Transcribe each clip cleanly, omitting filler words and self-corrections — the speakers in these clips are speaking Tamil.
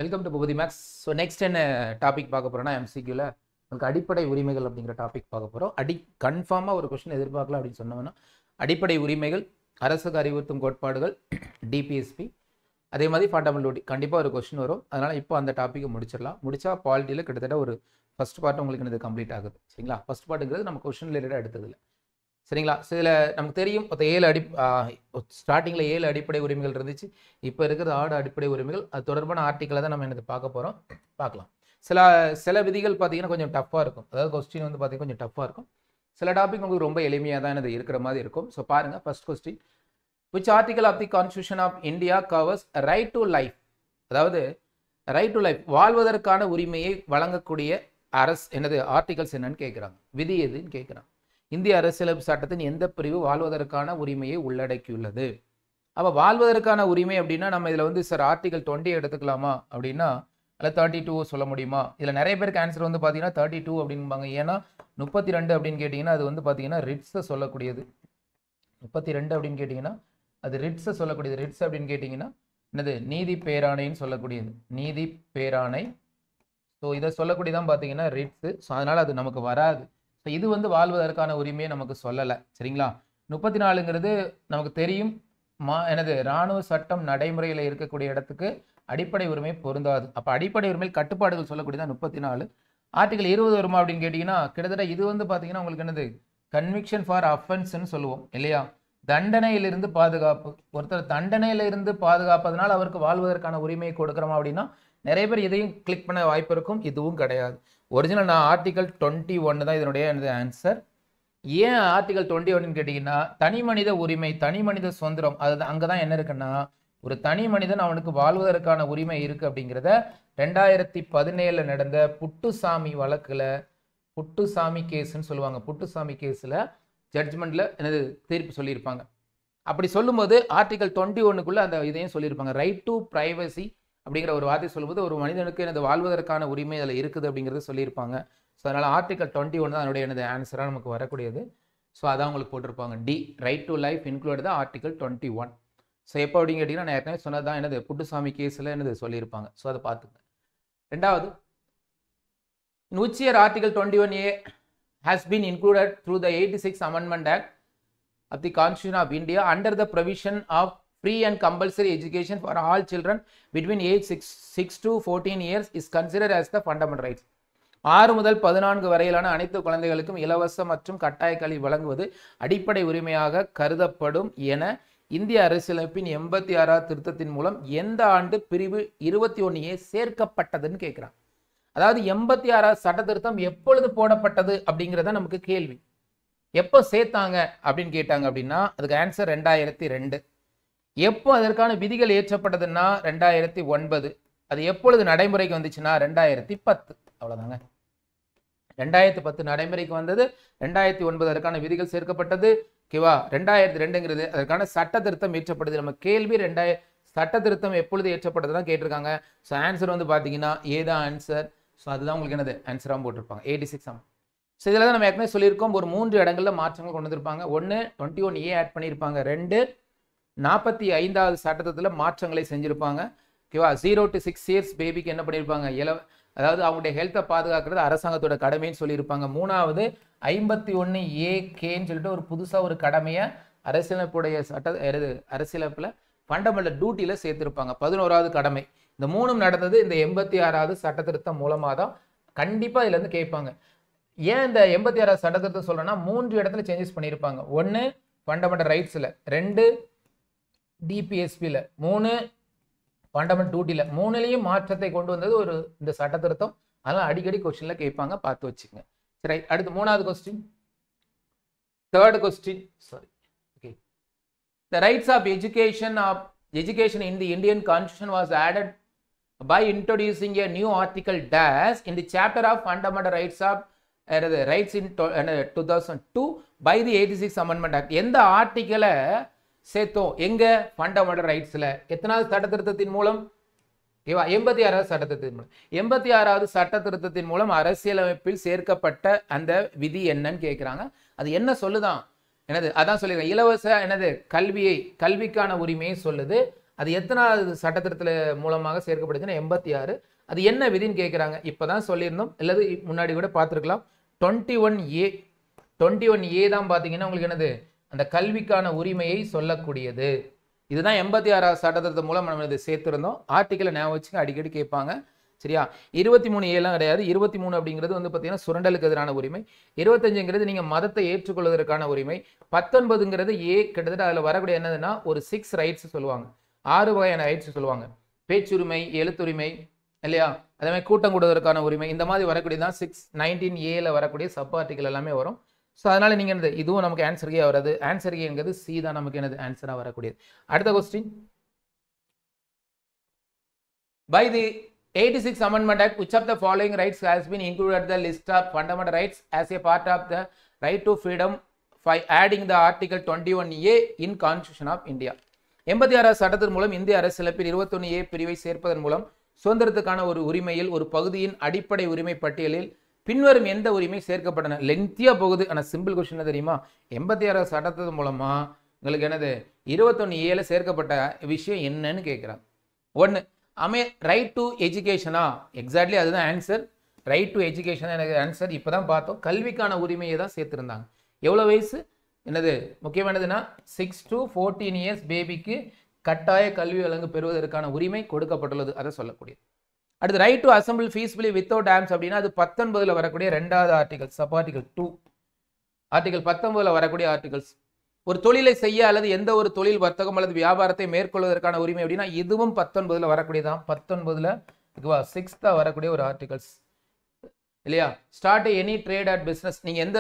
Welcome to Bhupathi maths. So next என்ன டாபிக் பார்க்க போகிறோன்னா எம்சிக்யூவில் உங்களுக்கு அடிப்படை உரிமைகள் அப்படிங்கிற டாபிக் பார்க்க போகிறோம். கன்ஃபார்மாக ஒரு கொஸ்டின் எதிர்பார்க்கலாம் அப்படின்னு சொன்னோம்னா அடிப்படை உரிமைகள், அரசுக்கு அறிவுறுத்தும் கோட்பாடுகள், டிபிஎஸ்பி, அதே மாதிரி ஃபண்டமெண்டல் கண்டிப்பாக ஒரு கொஸ்டின் வரும். அதனால் இப்போ அந்த டாப்பிக்கை முடிச்சிடலாம். முடிச்சா பாலிட்டியில் கிட்டத்தட்ட ஒரு ஃபஸ்ட் பார்ட் உங்களுக்கு இது கம்ப்ளீட் ஆகுது. சரிங்களா? ஃபஸ்ட் பார்ட்டுங்கிறது நம்ம கொஸ்டின் ரிலேட்டடாக எடுத்ததில்ல. சரிங்களா? ஸோ இதில் நமக்கு தெரியும் ஸ்டார்டிங்கில் 7 அடிப்படை உரிமைகள் இருந்துச்சு. இப்போ இருக்கிறது 6 அடிப்படை உரிமைகள். அது தொடர்பான ஆர்டிக்கலை தான் நம்ம என்னது பார்க்க போகிறோம். பார்க்கலாம். சில விதிகள் பார்த்தீங்கன்னா கொஞ்சம் டஃப்பாக இருக்கும். அதாவது கொஸ்டின் வந்து பார்த்தீங்கன்னா கொஞ்சம் டஃப்பாக இருக்கும். சில டாபிக் உங்களுக்கு ரொம்ப எளிமையாக தான் இது இருக்கிற மாதிரி இருக்கும். ஸோ பாருங்கள், first question, which article of the Constitution of India covers right to life? அதாவது ரைட் டு லைஃப், வாழ்வதற்கான உரிமையை வழங்கக்கூடிய ஆர்டிகல்ஸ் என்னன்னு கேட்குறாங்க. விதி எதுன்னு கேட்குறாங்க. இந்திய அரசியலமைப்பு சட்டத்தின் எந்த பிரிவு வாழ்வதற்கான உரிமையை உள்ளடக்கியுள்ளது? அப்போ வாழ்வதற்கான உரிமை அப்படின்னா நம்ம இதில் வந்து சார் ஆர்டிகல் 20 எடுத்துக்கலாமா அப்படின்னா, அதில் 32 சொல்ல முடியுமா? இதில் நிறைய பேருக்கு ஆன்சர் வந்து பார்த்தீங்கன்னா 32 அப்படின்பாங்க. ஏன்னா 32 அப்படின்னு கேட்டிங்கன்னா அது வந்து பார்த்தீங்கன்னா ரிட்ஸை சொல்லக்கூடியது. 32 அப்படின்னு கேட்டிங்கன்னா அது ரிட்ஸை சொல்லக்கூடியது. ரிட்ஸ் அப்படின்னு கேட்டிங்கன்னா என்னது? நீதி பேராணைன்னு சொல்லக்கூடியது. நீதி பேராணை. ஸோ இதை சொல்லக்கூடியதான் பார்த்தீங்கன்னா ரிட்ஸு. ஸோ அதனால் அது நமக்கு வராது. ஸோ இது வந்து வாழ்வதற்கான உரிமையை நமக்கு சொல்லலை. சரிங்களா? 34ங்கிறது நமக்கு தெரியும். இராணுவ சட்டம் நடைமுறையில் இருக்கக்கூடிய இடத்துக்கு அடிப்படை உரிமை பொருந்தாது. அப்போ அடிப்படை உரிமை கட்டுப்பாடுகள் சொல்லக்கூடியதான் 34. ஆர்டிகல் 20 வருமா அப்படின்னு கேட்டிங்கன்னா கிட்டத்தட்ட இது வந்து பார்த்தீங்கன்னா உங்களுக்கு என்னது? கன்விக்ஷன் ஃபார் அஃபென்ஸ்ன்னு சொல்லுவோம் இல்லையா? தண்டனையிலிருந்து பாதுகாப்பு. ஒருத்தர் தண்டனையிலிருந்து பாதுகாப்பதனால் அவருக்கு வாழ்வதற்கான உரிமையை கொடுக்குறோமா அப்படின்னா நிறைய பேர் இதையும் கிளிக் பண்ண வாய்ப்பு இருக்கும். இதுவும் கிடையாது. ஒரிஜினல் நான் ஆர்டிகல் 21 தான் இதனுடைய ஆன்சர். ஏன் ஆர்டிகல் 21ன்னு கேட்டிங்கன்னா தனி மனித உரிமை, தனி மனித சுதந்திரம், அது அங்கே தான் என்ன இருக்குன்னா ஒரு தனி மனிதன் அவனுக்கு வாழ்வதற்கான உரிமை இருக்குது அப்படிங்கிறத 2017 நடந்த புட்டுசாமி வழக்கில், புட்டுசாமி கேஸ்ன்னு சொல்லுவாங்க, புட்டுசாமி கேஸில் ஜட்ஜ்மெண்ட்டில் என்னது தீர்ப்பு சொல்லியிருப்பாங்க. அப்படி சொல்லும்போது ஆர்டிகல் 21க்குள்ளே அந்த இதையும் சொல்லியிருப்பாங்க. ரைட் டு ப்ரைவசி அப்படிங்கிற ஒரு வார்த்தை சொல்லும்போது ஒரு மனிதனுக்கு எனது வாழ்வதற்கான உரிமை அதில் இருக்குது அப்படிங்கிறத சொல்லியிருப்பாங்க. ஸோ அதனால் ஆர்டிகல் 21 தான் அதனுடைய ஆன்சராக நமக்கு வரக்கூடியது. ஸோ அதான் உங்களுக்கு போட்டிருப்பாங்க. D, right to life include தான் ஆர்டிகல் 21. ஸோ எப்போ அப்படின்னு கேட்டிங்கன்னா நான் ஏற்கனவே சொன்னது தான் புட்டுசாமி கேஸில் சொல்லியிருப்பாங்க. ஸோ அதை பார்த்துங்க. ரெண்டாவது, in which year article 21A has been included through the 86th Amendment Act of the Constitution of India under the provision of free and compulsory education for all children between age 6 to 14 years is considered as the fundamental rights. 6 முதல் 14 வரையிலான அனைத்து குழந்தைகளுக்கும் இலவச மற்றும் கட்டாய கல்வி வழங்குவது அடிப்படை உரிமையாக கருதப்படும் என இந்திய அரசியலமைப்பின் 86வது திருத்தத்தின் மூலம் எந்த ஆண்டு பிரிவு 21A சேர்க்கப்பட்டதுன்னு கேட்குறாங்க. அதாவது 86வது சட்ட திருத்தம் எப்பொழுது போடப்பட்டது அப்படிங்கிறத நமக்கு கேள்வி. எப்போ சேர்த்தாங்க அப்படின்னு கேட்டாங்க அப்படின்னா அதுக்கு ஆன்சர் 2002. எப்போ அதற்கான விதிகள் ஏற்றப்பட்டதுன்னா 2009. அது எப்பொழுது நடைமுறைக்கு வந்துச்சுன்னா 2010. அவ்வளோதாங்க. 2010 நடைமுறைக்கு வந்தது. 2009 அதற்கான விதிகள் சேர்க்கப்பட்டது. ஓகேவா? 2002ங்கிறது அதற்கான சட்ட திருத்தம் ஏற்றப்பட்டது. நம்ம கேள்வி சட்ட திருத்தம் எப்பொழுது ஏற்றப்பட்டது தான் கேட்டிருக்காங்க. ஸோ ஆன்சர் வந்து பார்த்தீங்கன்னா ஏதான் ஆன்சர். ஸோ அதுதான் உங்களுக்கு என்னது ஆன்சராக போட்டிருப்பாங்க. 86. ஸோ இதில் தான் நம்ம ஏற்கனவே சொல்லியிருக்கோம். ஒரு 3 இடங்களில் மாற்றங்கள் கொண்டு வந்திருப்பாங்க. 1 21A ஆட் பண்ணியிருப்பாங்க. 2 45வது சட்டத்தில் மாற்றங்களை செஞ்சுருப்பாங்க. ஓகேவா? 0 to 6 years பேபிக்கு என்ன பண்ணியிருப்பாங்க? அதாவது அவங்களுடைய ஹெல்த்தை பாதுகாக்கிறது அரசாங்கத்தோட கடமைன்னு சொல்லியிருப்பாங்க. 3வது 51AKன்னு சொல்லிட்டு ஒரு புதுசாக ஒரு கடமையை அரசியலமைப்புடைய அரசியலமைப்பில் ஃபண்டமெண்டல் டியூட்டியில் சேர்த்துருப்பாங்க. 11வது கடமை. இந்த 3ம் நடந்தது இந்த 86வது சட்ட திருத்தம் மூலமாக தான். கண்டிப்பாக இதுல இருந்து கேட்பாங்க. ஏன் இந்த 86வது சட்ட திருத்தம் சொல்றேன்னா 3 இடத்துல சேஞ்சஸ் பண்ணியிருப்பாங்க. 1 ஃபண்டமெண்டல் ரைட்ஸில், 2 டிபிஎஸ்பியில், 3 ஃபண்டமெண்டல் டியூட்டியில். 3லையும் மாற்றத்தை கொண்டு வந்தது இந்த சட்ட திருத்தம். அதெல்லாம் அடிக்கடி கொஸ்டின்ல கேட்பாங்க, பார்த்து வச்சுக்கோங்க. சரி, அடுத்து 3வது question. Third question, sorry. Okay, the rights of education in the Indian Constitution was added by introducing a new article dash in the chapter of fundamental rights of rights in 2002 by the 86th Amendment Act. எந்த ஆர்டிக்கலை சேர்த்தோம்? எங்க? ஃபண்டமெண்டல் ரைட்ஸில். எத்தனாவது சட்ட திருத்தத்தின் மூலம்? 86வது சட்ட திருத்தத்தின் மூலம். 86வது சட்ட திருத்தத்தின் மூலம் அரசியலமைப்பில் சேர்க்கப்பட்ட அந்த விதி என்னன்னு கேட்குறாங்க. அது என்ன சொல்லுதான்? அதான் சொல்லியிருக்கேன். இலவச கல்விக்கான உரிமையை சொல்லுது. அது எத்தனாவது சட்டத்திட்டத்தில் மூலமாக சேர்க்கப்படுதுன்னா 86. அது என்ன விதின்னு கேட்குறாங்க. இப்போ தான் சொல்லியிருந்தோம், அல்லது முன்னாடி கூட பார்த்துருக்கலாம். 21A 21A தான் பார்த்தீங்கன்னா உங்களுக்கு என்னது, அந்த கல்விக்கான உரிமையை சொல்லக்கூடியது. இதுதான் 86வது சட்டத்திட்டத்தின் மூலம் நம்ம இதை சேர்த்துருந்தோம். ஆர்டிக்கலை ஞாபகம் வச்சுக்க, அடிக்கடி கேட்பாங்க. சரியா? 23A கிடையாது. 23 அப்படிங்கிறது வந்து பார்த்தீங்கன்னா சுரண்டலுக்கு எதிரான உரிமை. 25ங்கிறது நீங்கள் மதத்தை ஏற்றுக்கொள்வதற்கான உரிமை. 19ங்கிறது கிட்டத்தட்ட அதில் வரக்கூடிய என்னதுன்னா ஒரு 6 ரைட்ஸ் சொல்லுவாங்க, 6 வகையான ரைட்ஸ் சொல்லுவாங்க. பேச்சுரிமை, எழுத்துரிமை, இல்லையா? அதே மாதிரி கூட்டம் கூடுவதற்கான உரிமை, இந்த மாதிரி வரக்கூடியதான் 19Aல வரக்கூடிய சப் ஆர்டிக்கல் எல்லாமே வரும். ஸோ அதனால நீங்கள் என்னது, இதுவும் நமக்கு ஆன்சருக்கே வராது. ஆன்சருங்கிறது சி தான் நமக்கு என்னது ஆன்சராக வரக்கூடியது. அடுத்த question, by the 86 Amendment Act, which of the following rights has been included at the list of fundamental rights as a part of the right to freedom by adding the Article 21A in Constitution of India? 86வது சட்டத்தின் மூலம் இந்திய அரசியலமைப்பில் 21A பிரிவை சேர்ப்பதன் மூலம் சுதந்திரத்துக்கான ஒரு உரிமையில் ஒரு பகுதியின் அடிப்படை உரிமை பட்டியலில் பின்வரும் எந்த உரிமை சேர்க்கப்பட்டன? லென்த்தியா போகுது, ஆனால் சிம்பிள் கொஸ்டின் தெரியுமா? 86வது சட்டத்தின் மூலமா உங்களுக்கு என்னது 21Aல சேர்க்கப்பட்ட விஷயம் என்னன்னு கேட்குறாங்க. ஒன்று, ரைட் டு எஜுகேஷனா? எக்ஸாக்ட்லி அதுதான் ஆன்சர். ரைட் டு எஜுகேஷன் எனக்கு ஆன்சர். இப்போ தான் பார்த்தோம், கல்விக்கான உரிமையை தான் சேர்த்துருந்தாங்க. எவ்வளோ வயசு என்னது முக்கியமானதுன்னா 6 to 14 years பேபிக்கு கட்டாய கல்வி வழங்கு பெறுவதற்கான உரிமை கொடுக்கப்பட்டுள்ளது, அதை சொல்லக்கூடியது. அடுத்து, right to assemble peacefully without arms அப்படின்னா அது 19ல் வரக்கூடிய 2வது ஆர்டிகல், சப் ஆர்டிகல் 2. ஆர்டிகல் 19ல் வரக்கூடிய ஆர்டிகல்ஸ். ஒரு தொழிலை செய்ய அல்லது எந்த ஒரு தொழில் வர்த்தகம் அல்லது வியாபாரத்தை மேற்கொள்வதற்கான உரிமை அப்படின்னா இதுவும் 19ல் வரக்கூடியதான். 19ல் 6th வரக்கூடிய ஒரு ஆர்டிகல்ஸ், இல்லையா? Start any trade at business, நீங்கள் எந்த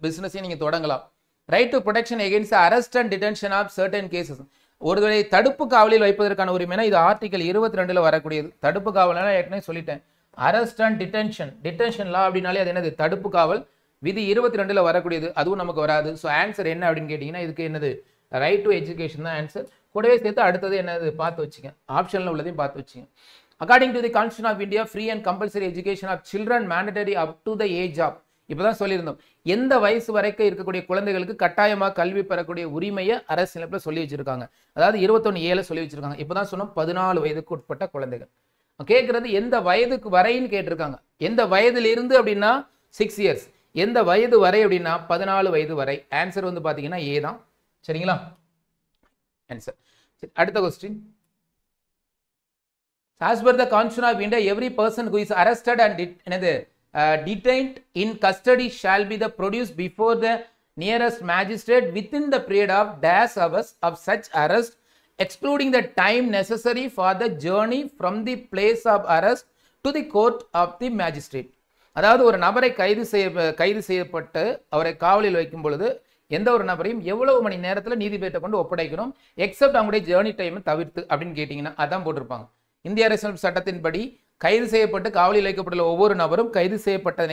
பிஸ்னஸையும் நீங்கள் தொடங்கலாம். Right to protection against arrest and detention of certain cases, ஒருவேளை தடுப்பு காவலில் வைப்பதற்கான உரிமைனா இது ஆர்டிகல் 22ல் வரக்கூடியது. தடுப்பு காவல்னா ஏற்கனவே சொல்லிட்டேன், அரெஸ்ட் அண்ட் டிடென்ஷன். டிடென்ஷன் லா அப்படின்னாலே அது என்னது, தடுப்பு காவல். விதி 22ல் வரக்கூடியது, அதுவும் நமக்கு வராது. ஸோ ஆன்சர் என்ன அப்படின்னு கேட்டிங்கன்னா இதுக்கு என்னது, ரைட் டு எஜுகேஷன் தான் ஆன்சர். கூடவே சேர்த்து அடுத்தது என்னது பார்த்து வச்சுங்க, ஆப்ஷனில் உள்ளதையும் பார்த்து வச்சுங்க. According to the constitution of India, free and compulsory education of children mandatory up to the age of, இப்போ தான் சொல்லியிருந்தோம், எந்த வயசு வரைக்கும் இருக்கக்கூடிய குழந்தைகளுக்கு கட்டாயமாக கல்வி பெறக்கூடிய உரிமையை அரசியலமைப்பில் சொல்லி வச்சிருக்காங்க. அதாவது 21Aல சொல்லி வச்சிருக்காங்க. இப்போ தான் சொன்னோம் 14 வயதுக்கு உட்பட்ட குழந்தைகள். கேட்கறது எந்த வயதுக்கு வரைன்னு கேட்டிருக்காங்க. எந்த வயதிலிருந்து அப்படின்னா 6 years, எந்த வயது வரை அப்படின்னா 14 வயது வரை. ஆன்சர் வந்து பார்த்தீங்கன்னா ஏ தான். சரிங்களா? ஆன்சர். அடுத்த question, as per the Constitution of India, every person who is arrested and detained in custody shall be the produced before the nearest magistrate within the period of dash hours of such arrest, excluding the time necessary for the journey from the place of arrest to the court of the magistrate. அதாவது ஒரு நபரை கைது செய்யப்பட்டு அவரை காவலில் வைக்கும் பொழுது எந்த ஒரு நபரையும் எவ்வளவு மணி நேரத்தில் நீதிபதியிட்ட கொண்டு ஒப்படைக்கணும், எக்ஸப்ட் அவங்களுடைய ஜேர்னி டைமை தவிர்த்து அப்படின்னு கேட்டிங்கன்னா அதான் போட்டிருப்பாங்க. இந்திய அரசியல் சட்டத்தின்படி கைது செய்யப்பட்டு காவலில் வைக்கப்பட்டுள்ள ஒவ்வொரு நபரும் கைது செய்யப்பட்ட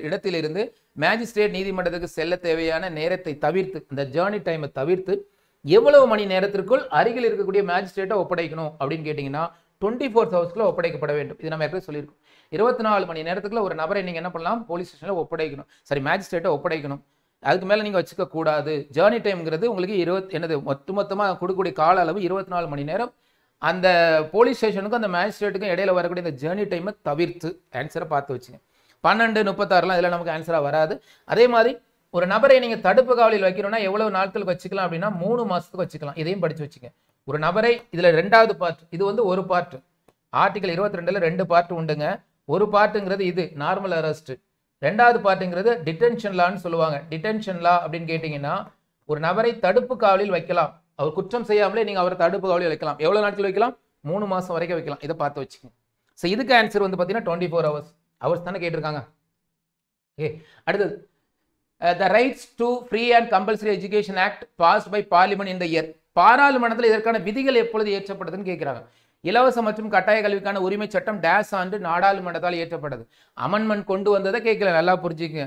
இடத்திலிருந்து மேஜிஸ்ட்ரேட் நீதிமன்றத்துக்கு செல்ல தேவையான நேரத்தை தவிர்த்து, இந்த ஜேர்னி டைமை தவிர்த்து எவ்வளவு மணி நேரத்திற்குள் அருகில் இருக்கக்கூடிய மேஜிஸ்ட்ரேட்டை ஒப்படைக்கணும் அப்படின்னு கேட்டிங்கன்னா 24 hours ஒப்படைக்கப்பட வேண்டும். இது நம்ம ஏற்கனவே சொல்லியிருக்கோம். 24 மணி நேரத்துக்குள்ள ஒரு நபரை நீங்கள் என்ன பண்ணலாம், போலீஸ் ஸ்டேஷனில் ஒப்படைக்கணும், சரி மேஜிஸ்ட்ரேட்டை ஒப்படைக்கணும். அதுக்கு மேலே நீங்கள் வச்சுக்க கூடாது. ஜேர்னி டைம்ங்கிறது உங்களுக்கு மொத்தமாக கொடுக்கக்கூடிய கால அளவு 24 மணி நேரம். அந்த போலீஸ் ஸ்டேஷனுக்கும் அந்த மேஜிஸ்ட்ரேட்டுக்கும் இடையில வரக்கூடிய இந்த ஜேர்னி டைமை தவிர்த்து ஆன்சரை பார்த்து வச்சுங்க. 12:36 இதில் நமக்கு ஆன்சராக வராது. அதே மாதிரி ஒரு நபரை நீங்கள் தடுப்பு காவலில் வைக்கணும்னா எவ்வளவு நாட்களுக்கு வச்சுக்கலாம் அப்படின்னா 3 மாதத்துக்கு வச்சுக்கலாம். இதையும் படித்து வச்சுங்க. ஒரு நபரை இதில் 2வது பார்ட், இது வந்து ஒரு பார்ட். ஆர்டிகல் 22ல் 2 பார்ட் உண்டுங்க. ஒரு பார்ட்டுங்கிறது இது நார்மல் அரெஸ்ட், 2வது பார்ட்டுங்கிறது டிடென்ஷன் லான்னு சொல்லுவாங்க. டிடென்ஷன் லா அப்படின்னு கேட்டிங்கன்னா ஒரு நபரை தடுப்பு காவலில் வைக்கலாம், அவர் குற்றம் செய்யாமலே நீங்கள் அவரை தடுப்பு காவலில் வைக்கலாம். எவ்வளோ நாட்கள் வைக்கலாம்? 3 மாதம் வரைக்கும் வைக்கலாம். இதை பார்த்து வச்சுக்கோங்க. ஸோ இதுக்கு ஆன்சர் வந்து பார்த்தீங்கன்னா 24 hours தானே கேட்டிருக்காங்க. ஓகே, அடுத்தது, the rights to free and compulsory education act passed by parliament in the year. பாராளுமன்றத்தில் இதற்கான விதிகள் எப்பொழுது ஏற்றப்பட்டதுன்னு கேட்கிறாங்க. இலவச மற்றும் கட்டாய கல்விக்கான உரிமை சட்டம் டேஸ் ஆண்டு நாடாளுமன்றத்தால் ஏற்றப்பட்டது. அமெண்ட்மெண்ட் கொண்டு வந்ததை கேட்கல, நல்லா புரிஞ்சுக்கங்க.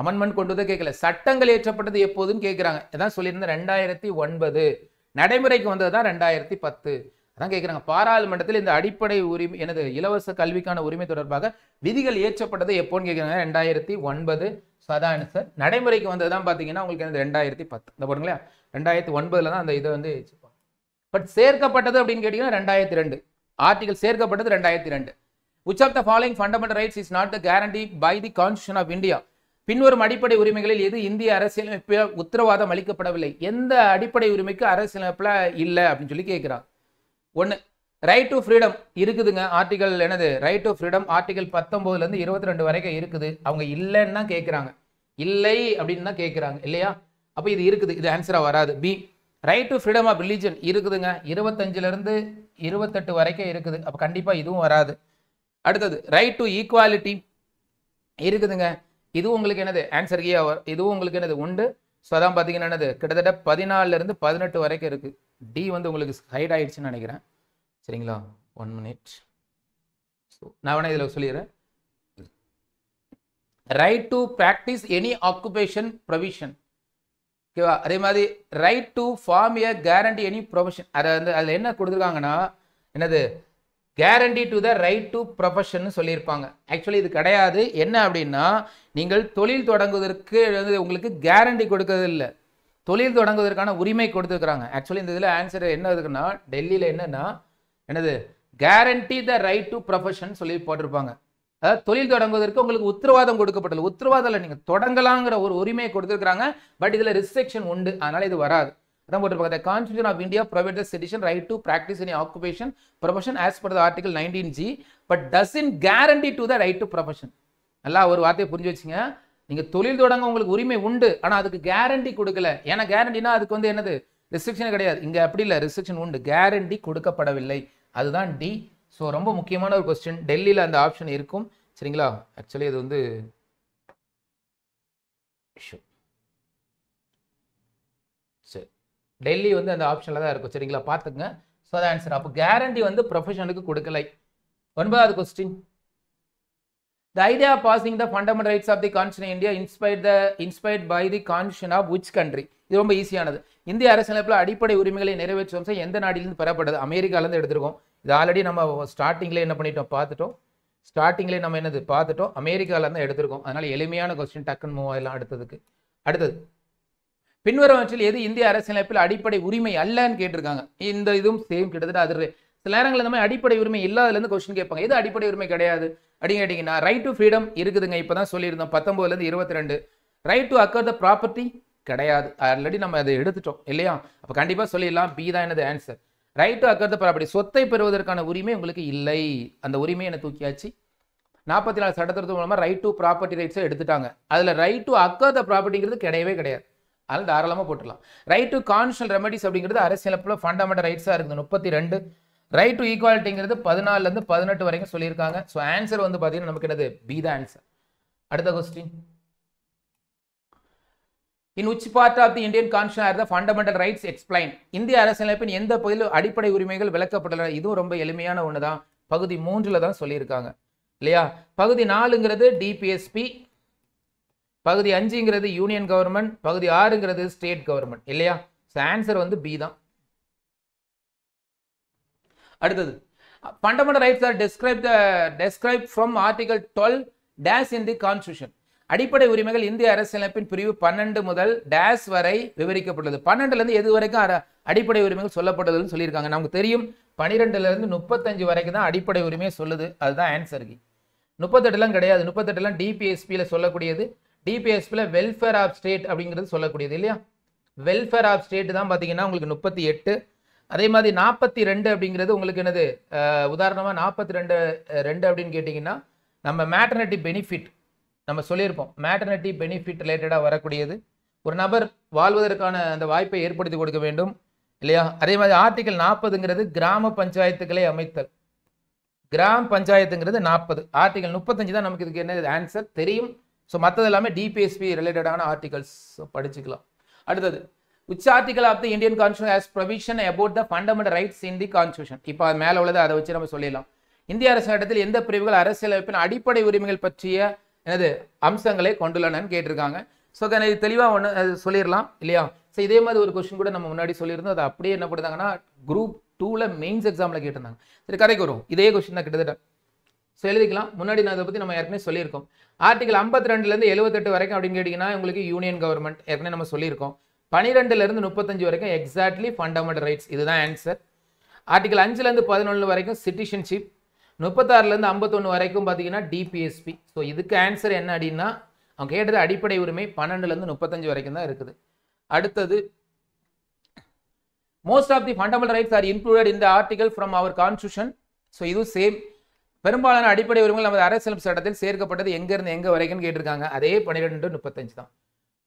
அமெண்ட்மெண்ட் கொண்டு வந்ததை கேட்கல, சட்டங்கள் ஏற்றப்பட்டது எப்போதுன்னு கேட்குறாங்க. அதான் சொல்லியிருந்தேன் 2009, நடைமுறைக்கு வந்தது தான் 2010. அதான் கேட்குறாங்க, பாராளுமன்றத்தில் இந்த அடிப்படை உரிமை இலவச கல்விக்கான உரிமை தொடர்பாக விதிகள் ஏற்றப்பட்டது எப்போன்னு கேட்குறாங்க. 2009. ஸோ அதான் ஆன்சர். நடைமுறைக்கு வந்தது தான் பார்த்தீங்கன்னா உங்களுக்கு 2010. இந்த போடுங்களா 2009 தான் அந்த இதை வந்து ஏற்றுப்பாங்க. பட் சேர்க்கப்பட்டது அப்படின்னு கேட்டீங்கன்னா 2002 ஆர்டிகல் சேர்க்கப்பட்டது 2002. which of the following fundamental rights is not the guarantee by the constitution of India? பின்வரும் அடிப்படை உரிமைகளில் எது இந்திய அரசியலமைப்பில் உத்தரவாதம் அளிக்கப்படவில்லை? எந்த அடிப்படை உரிமைக்கு அரசியலமைப்புல இல்ல அப்படின்னு சொல்லி கேட்கிறாங்க. ஒன்னு ரைட் டு ஃப்ரீடம் இருக்குதுங்க. ஆர்டிகல் என்னது? ரைட் டு ஃப்ரீடம் ஆர்டிகல் 19 இருந்து 22 வரைக்கும் இருக்குது. அவங்க இல்லைன்னு தான் கேட்கிறாங்க, இல்லை அப்படின்னு தான் கேட்கிறாங்க இல்லையா? அப்ப இது இருக்குது, இது ஆன்சரா வராது. B right to freedom of religion இருக்குதுங்க, 25 இருந்து 28 வரைக்கும் இருக்குது. அப்ப கண்டிப்பா இதுவும் வராது. அடுத்தது ரைட் டு ஈக்குவாலிட்டி இருக்குதுங்க, இதுவும் உங்களுக்கு என்னது? Answer A. இதுவும் உங்களுக்கு என்னது? உண்டு. ஸோ அதான் பார்த்தீங்கன்னா என்னது? கிட்டத்தட்ட 14 இருந்து 18 வரைக்கும் இருக்கு. டி வந்து உங்களுக்கு ஹைட் ஆயிடுச்சுன்னு நினைக்கிறேன். சரிங்களா? 1 minute. ஸோ நான் வேணா இதில் சொல்லிடுறேன். Right to practise any occupation provision, ஓகேவா? அதே மாதிரி right to form a guarantee any profession. அதை வந்து அதில் என்ன கொடுத்துருக்காங்கன்னா என்னது? Guarantee to the right to profession சொல்லியிருப்பாங்க. ஆக்சுவலி இது கிடையாது. என்ன அப்படின்னா, நீங்கள் தொழில் தொடங்குவதற்கு உங்களுக்கு கேரண்டி கொடுக்கறது இல்லை, தொழில் தொடங்குவதற்கான உரிமை கொடுத்துருக்காங்க. ஆக்சுவலி இந்த இதில் ஆன்சர் என்ன இருக்குன்னா, டெல்லியில் என்னன்னா என்னது? Guarantee the right to profession சொல்லி போட்டிருப்பாங்க. அதாவது தொழில் தொடங்குவதற்கு உங்களுக்கு உத்தரவாதம் கொடுக்கப்பட்டது. உத்தரவாதம் இல்லை, நீங்கள் தொடங்கலாங்கிற ஒரு உரிமையை கொடுத்துருக்காங்க. பட் இதில் ரிஸ்ட்ரிக்ஷன் உண்டு, அதனால இது வராது. அதான் போட்டிருப்பாங்க. The Constitution of India provides the citizen right to practice any occupation profession as per the article 19G but doesn't guarantee to the right to profession. நல்லா ஒரு வார்த்தையை புரிஞ்சு வச்சுங்க. நீங்க தொழில் தொடங்க உங்களுக்கு உரிமை உண்டு, ஆனா அதுக்கு கேரண்டி கொடுக்கல. ஏன்னா கேரண்டினா அதுக்கு வந்து என்னது? ரெஸ்ட்ரிக்ஷன் கிடையாது. இங்க அப்படி இல்லை, ரெஸ்ட்ரிக்ஷன் உண்டு, கேரண்டி கொடுக்கப்படவில்லை. அதுதான் டி. ஸோ ரொம்ப முக்கியமான ஒரு கொஸ்டின். டெல்லியில் அந்த ஆப்ஷன் இருக்கும். சரிங்களா? ஆக்சுவலி இது வந்து சரி, டெல்லி வந்து அந்த ஆப்ஷனில் தான் இருக்கும். சரிங்களா? பார்த்துங்க. ஸோ அது ஆன்சர். அப்போ கேரண்டி வந்து ப்ரொஃபஷனுக்கு கொடுக்கலை. 9வது question. The idea of passing the fundamental rights of the Constitution in India inspired by the Constitution of which country? இது ரொம்ப ஈஸியானது. இந்திய அரசியலமைப்பில் அடிப்படை உரிமைகளை நிறைவேற்றும் அம்சம் எந்த நாட்டிலிருந்து பெறப்பட்டது? அமெரிக்காலேருந்து எடுத்திருக்கோம். இது ஆல்ரெடி நம்ம ஸ்டார்டிங்லேயே என்ன பண்ணிட்டோம்? பார்த்துட்டோம். ஸ்டார்டிங்லேயே நம்ம என்னது பார்த்துட்டோம்? அமெரிக்காலேருந்து எடுத்திருக்கோம். அதனால எளிமையான கொஸ்டின், டக்குன்னு மூவ் ஆகலாம் அடுத்ததுக்கு. அடுத்தது பின்வருவற்றில் எது இந்திய அரசியலமைப்பில் அடிப்படை உரிமை அல்லன்னு கேட்டிருக்காங்க. இந்த இதுவும் சேம் கிட்டத்தட்ட. அது சில நேரங்களில் இந்த மாதிரி அடிப்படை உரிமை இல்லாததுலேருந்து கொஸ்டின் கேட்பாங்க. எது அடிப்படை உரிமை கிடையாது அப்படின்னு கேட்டிங்கன்னா, ரைட் டு ஃப்ரீடம் இருக்குதுங்க, இப்போ தான் சொல்லியிருந்தோம் 19 22. Right to occur the property கிடையாது, ஆல்ரெடி நம்ம அதை எடுத்துட்டோம் இல்லையா? அப்போ கண்டிப்பாக சொல்லிடலாம் பி தான் என்னது answer. Right to occur the property, சொத்தை பெறுவதற்கான உரிமை உங்களுக்கு இல்லை, அந்த உரிமையை என்ன தூக்கியாச்சு. 44 சட்டத்திருத்தம் மூலமாக ரைட் டு ப்ராப்பர்ட்டி ரைட்ஸை எடுத்துட்டாங்க. அதில் ரைட் டு அக்கர் த ப்ராப்பர்ட்டிங்கிறது கிடையவே கிடையாது, அதனால் தாராளமாக போட்டுடலாம். ரைட் டு கான்ஸ்டியூஷனல் ரெமெடிஸ் அப்படிங்கிறது அரசியலமைப்பில் ஃபண்டமெண்டல் ரைட்ஸாக இருக்குது 32. ரைட் டு ஈக்குவாலிட்டிங்கிறது 14 18 வரைக்கும் சொல்லியிருக்காங்க. ஸோ ஆன்சர் வந்து பார்த்தீங்கன்னா நமக்கு என்னது? பி தான் ஆன்சர். அடுத்த question. In which part of the Indian Constitution are the fundamental rights explained? இந்திய அரசியலமைப்பின் எந்த பகுதியில் அடிப்படை உரிமைகள் விளக்கப்பட்டுள்ளன? இதுவும் ரொம்ப எளிமையான ஒன்று தான். பகுதி 3 தான் சொல்லியிருக்காங்க இல்லையா? பகுதி 4ங்கிறது டிபிஎஸ்பி, பகுதி 5ங்கிறது யூனியன் கவர்மெண்ட், பகுதி 6ங்கிறது ஸ்டேட் கவர்மெண்ட் இல்லையா? ஸோ ஆன்சர் வந்து பி தான். அடுத்தது fundamental rights are described from article 12 dash in the constitution. அடிப்படை உரிமைகள் இந்திய அரசியலமைப்பின் பிரிவு 12 முதல் டேஷ் வரை விவரிக்கப்பட்டுள்ளது. 12ல இருந்து எது வரைக்கும் அடிப்படை உரிமைகள் சொல்லப்பட்டதுன்னு சொல்லியிருக்காங்க. நமக்கு தெரியும் 12ல இருந்து 35 வரைக்கும் தான் அடிப்படை உரிமையை சொல்லுது. அதுதான் ஆன்சருக்கு. 38லாம் கிடையாது. 38லாம் டிபிஎஸ்பியில் சொல்லக்கூடியது. டிபிஎஸ்பியில் வெல்ஃபேர் ஆஃப் ஸ்டேட் அப்படிங்கிறது சொல்லக்கூடியது இல்லையா? வெல்ஃபேர் ஆஃப் ஸ்டேட் தான் பார்த்தீங்கன்னா உங்களுக்கு 38. அதே மாதிரி 42 அப்படிங்கிறது உங்களுக்கு என்னது? உதாரணமாக 42 அப்படின்னு கேட்டிங்கன்னா நம்ம மேட்டர்னிட்டி பெனிஃபிட் நம்ம சொல்லியிருப்போம். மேட்டர்னிட்டி பெனிஃபிட் ரிலேட்டடாக வரக்கூடியது. ஒரு நபர் வாழ்வதற்கான அந்த வாய்ப்பை ஏற்படுத்தி கொடுக்க வேண்டும் இல்லையா? அதே மாதிரி ஆர்டிகல் 40ங்கிறது கிராம பஞ்சாயத்துக்களை அமைத்தல். கிராம பஞ்சாயத்துங்கிறது 40. ஆர்டிகல் 35 தான் நமக்கு இதுக்கு என்ன ஆன்சர் தெரியும். ஸோ மற்றது எல்லாமே டிபிஎஸ்பி ரிலேட்டடான ஆர்டிகல்ஸ் படிச்சுக்கலாம். அடுத்தது which article of the Indian Constitution has provision about the fundamental rights in the Constitution? இப்போ மேலே உள்ளது அதை வச்சு நம்ம சொல்லிடலாம். இந்திய அரசு சட்டத்தில் எந்த பிரிவுகள் அரசியலமைப்பின் அடிப்படை உரிமைகள் பற்றிய என்னது அம்சங்களை கொண்டுள்ளனன்னு கேட்டிருக்காங்க. ஸோ இது தெளிவாக ஒன்று சொல்லிடலாம் இல்லையா? ஸோ இதே மாதிரி ஒரு கொஸ்டின் கூட நம்ம முன்னாடி சொல்லியிருந்தோம். அது அப்படியே என்ன பண்ணுறாங்கன்னா குரூப் 2ல மெயின்ஸ் எக்ஸாமில் கேட்டிருந்தாங்க. சரி, கதைக்கு வரும். இதே கொஸ்டின் தான் கிட்டத்தட்ட. ஸோ எழுதிக்கலாம். முன்னாடி நான் அதை பற்றி நம்ம ஏற்கனவே சொல்லியிருக்கோம். ஆர்டிகல் 52லேருந்து 78 வரைக்கும் அப்படின்னு கேட்டிங்கன்னா உங்களுக்கு யூனியன் கவர்மெண்ட் ஏற்கனவே நம்ம சொல்லியிருக்கோம். 12ல இருந்து 35 வரைக்கும் எக்ஸாக்ட்லி ஃபண்டமெண்டல் ரைட்ஸ். இதுதான் ஆன்சர். ஆர்டிகல் 5லேருந்து 11 வரைக்கும் சிட்டிசன்ஷிப், 36லேருந்து 51 வரைக்கும் பார்த்தீங்கன்னா டிபிஎஸ்பி. ஸோ இதுக்கு ஆன்சர் என்ன அப்படின்னா அவங்க கேட்டது அடிப்படை உரிமை 12லேருந்து 35 வரைக்கும் தான் இருக்குது. அடுத்தது most of the fundamental rights are included in the article from our constitution. So இதுவும் சேம். பெரும்பாலான அடிப்படை உரிமைகள் நமது அரசியலமைப்பு சட்டத்தில் சேர்க்கப்பட்டது எங்கேருந்து எங்கே வரைக்கும் கேட்டிருக்காங்க. அதே 12 to 35 தான்.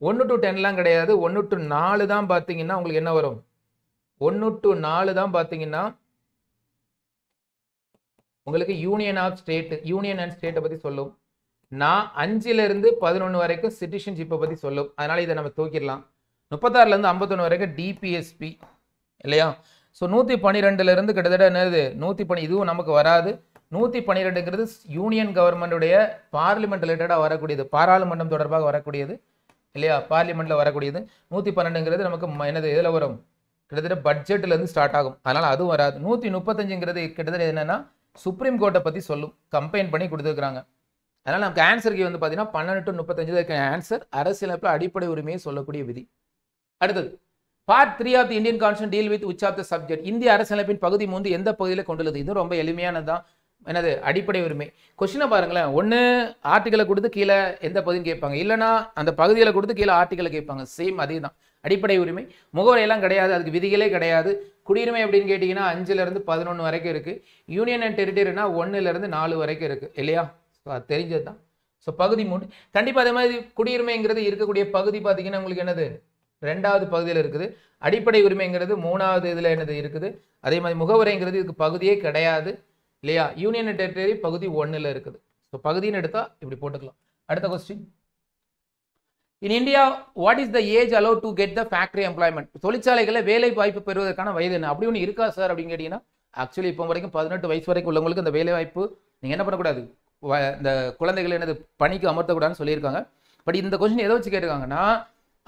1 to 10லாம் கிடையாது. 1 to 4 தான் பார்த்தீங்கன்னா உங்களுக்கு என்ன வரும், 1 to 4 தான் பார்த்தீங்கன்னா உங்களுக்கு union of state, union and ஸ்டேட்டை பற்றி சொல்லும். 5லேருந்து 11 வரைக்கும் சிட்டிசன்ஷிப்பை பற்றி சொல்லும். அதனால இதை நம்ம தூக்கிடலாம். 36லேருந்து 51 வரைக்கும் டிபிஎஸ்பி இல்லையா. ஸோ 112லேருந்து கிட்டத்தட்ட என்னது 112, இதுவும் நமக்கு வராது. 112ங்கிறது யூனியன் கவர்மெண்டுடைய பார்லிமெண்ட் ரிலேட்டடாக வரக்கூடியது, பாராளுமன்றம் தொடர்பாக வரக்கூடியது இல்லையா, பார்லிமெண்ட்டில் வரக்கூடியது. 112ங்கிறது நமக்கு என்னது இதில் வரும், கிட்டத்தட்ட பட்ஜெட்லேருந்து ஸ்டார்ட் ஆகும். அதனால் அதுவும் வராது. 135ங்கிறது கிட்டத்தட்ட என்னென்னா சுப்ரீம் கோர்ட்டை பற்றி சொல்லும், கம்பைன் பண்ணி கொடுத்துருக்குறாங்க. அதனால் நமக்கு ஆன்சருக்கு வந்து பார்த்தீங்கன்னா 12 to 35 இருக்க ஆன்சர் அரசியலமைப்பில் அடிப்படை உரிமையை சொல்லக்கூடிய விதி. அடுத்தது part 3 of the Indian constitution deal with which of the subject. இந்திய அரசியலமைப்பின் பகுதி 3 எந்த பகுதியில் கொண்டுள்ளது. இது ரொம்ப எளிமையானதான். என்னது அடிப்படை உரிமை. கொஸ்டினை பாருங்களேன், ஒன்று ஆர்டிகளை கொடுத்து கீழே எந்த பகுதின்னு கேட்பாங்க, இல்லைனா அந்த பகுதியில் கொடுத்து கீழே ஆர்டிகளை கேட்பாங்க. சேம் அதே தான் அடிப்படை உரிமை. முகவரையெல்லாம் கிடையாது, அதுக்கு விதிகளே கிடையாது. குடியுரிமை அப்படின்னு கேட்டிங்கன்னா 5லேருந்து 11 வரைக்கும் இருக்குது. யூனியன் அண்ட் டெரிட்டரினா 1லேருந்து 4 வரைக்கும் இருக்குது இல்லையா. ஸோ அது தெரிஞ்சது தான். ஸோ பகுதி 3 கண்டிப்பாக அதே மாதிரி குடியுரிமைங்கிறது இருக்கக்கூடிய பகுதி பார்த்தீங்கன்னா உங்களுக்கு என்னது 2வது பகுதியில் இருக்குது. அடிப்படை உரிமைங்கிறது 3வது இதில் என்னது இருக்குது. அதே மாதிரி முகவரைங்கிறது இதுக்கு பகுதியே கிடையாது இல்லையா. யூனியன் அண்ட் டெரிட்டரி பகுதி 1ல் இருக்குது. ஸோ பகுதின்னு எடுத்தால் இப்படி போட்டுக்கலாம். அடுத்த question, in India what is the age allot to get the factory employment. தொழிற்சாலைகளில் வேலை வாய்ப்பு பெறுவதற்கான வயது என்ன. அப்படி ஒன்று இருக்கா சார் அப்படின்னு கேட்டிங்கன்னா ஆக்சுவலி இப்போ வரைக்கும் 18 வயசு வரைக்கும் உள்ளவங்களுக்கு இந்த வேலை வாய்ப்பு நீங்கள் என்ன பண்ணக்கூடாது, இந்த குழந்தைகள் என்னது பணிக்கு அமர்த்தக்கூடாதுன்னு சொல்லியிருக்காங்க. பட் இந்த கொஸ்டின் எதை வச்சு கேட்டிருக்காங்கன்னா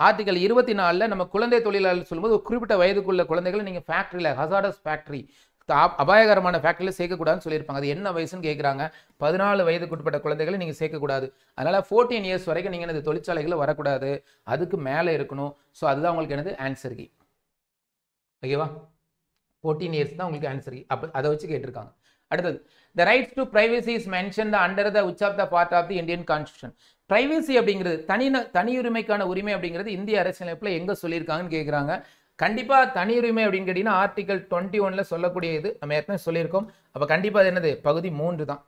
ஆர்டிகல் 24ல் நம்ம குழந்தை தொழிலாளர் சொல்லும்போது ஒரு குறிப்பிட்ட வயதுக்குள்ள குழந்தைகளை நீங்கள் ஃபேக்ட்ரியில் ஹசார்டஸ் ஃபேக்ட்ரி, அபாயகரமான ஃபேக்டரியில் சேர்க்கக்கூடாதுன்னு சொல்லியிருப்பாங்க. அது என்ன வயசுன்னு கேட்குறாங்க. 14 வயதுக்குட்பட்ட குழந்தைகளை நீங்கள் சேர்க்கக்கூடாது. அதனால் 14 இயர்ஸ் வரைக்கும் நீங்கள் என்னது தொழிற்சாலைகளில் வரக்கூடாது, அதுக்கு மேலே இருக்கணும். ஸோ அதுதான் உங்களுக்கு என்னது ஆன்சர் கீ. ஓகேவா, 14 இயர்ஸ் தான் உங்களுக்கு ஆன்சர் கீ. அப்போ அதை வச்சு கேட்டிருக்காங்க. அடுத்தது, the rights to privacy is mentioned under the which of the part of the Indian Constitution. Privacy அப்படிங்கிறது தனியுரிமைக்கான உரிமை அப்படிங்கிறது இந்திய அரசியலமைப்பில் எங்கே சொல்லியிருக்காங்கன்னு கேட்குறாங்க. கண்டிப்பாக தனியுரிமை அப்படின்னு கேட்டிங்கன்னா ஆர்டிகல் 21ல் சொல்லக்கூடிய இது நம்ம ஏற்கனவே சொல்லியிருக்கோம். அப்போ கண்டிப்பாக அது என்னது பகுதி 3 தான்.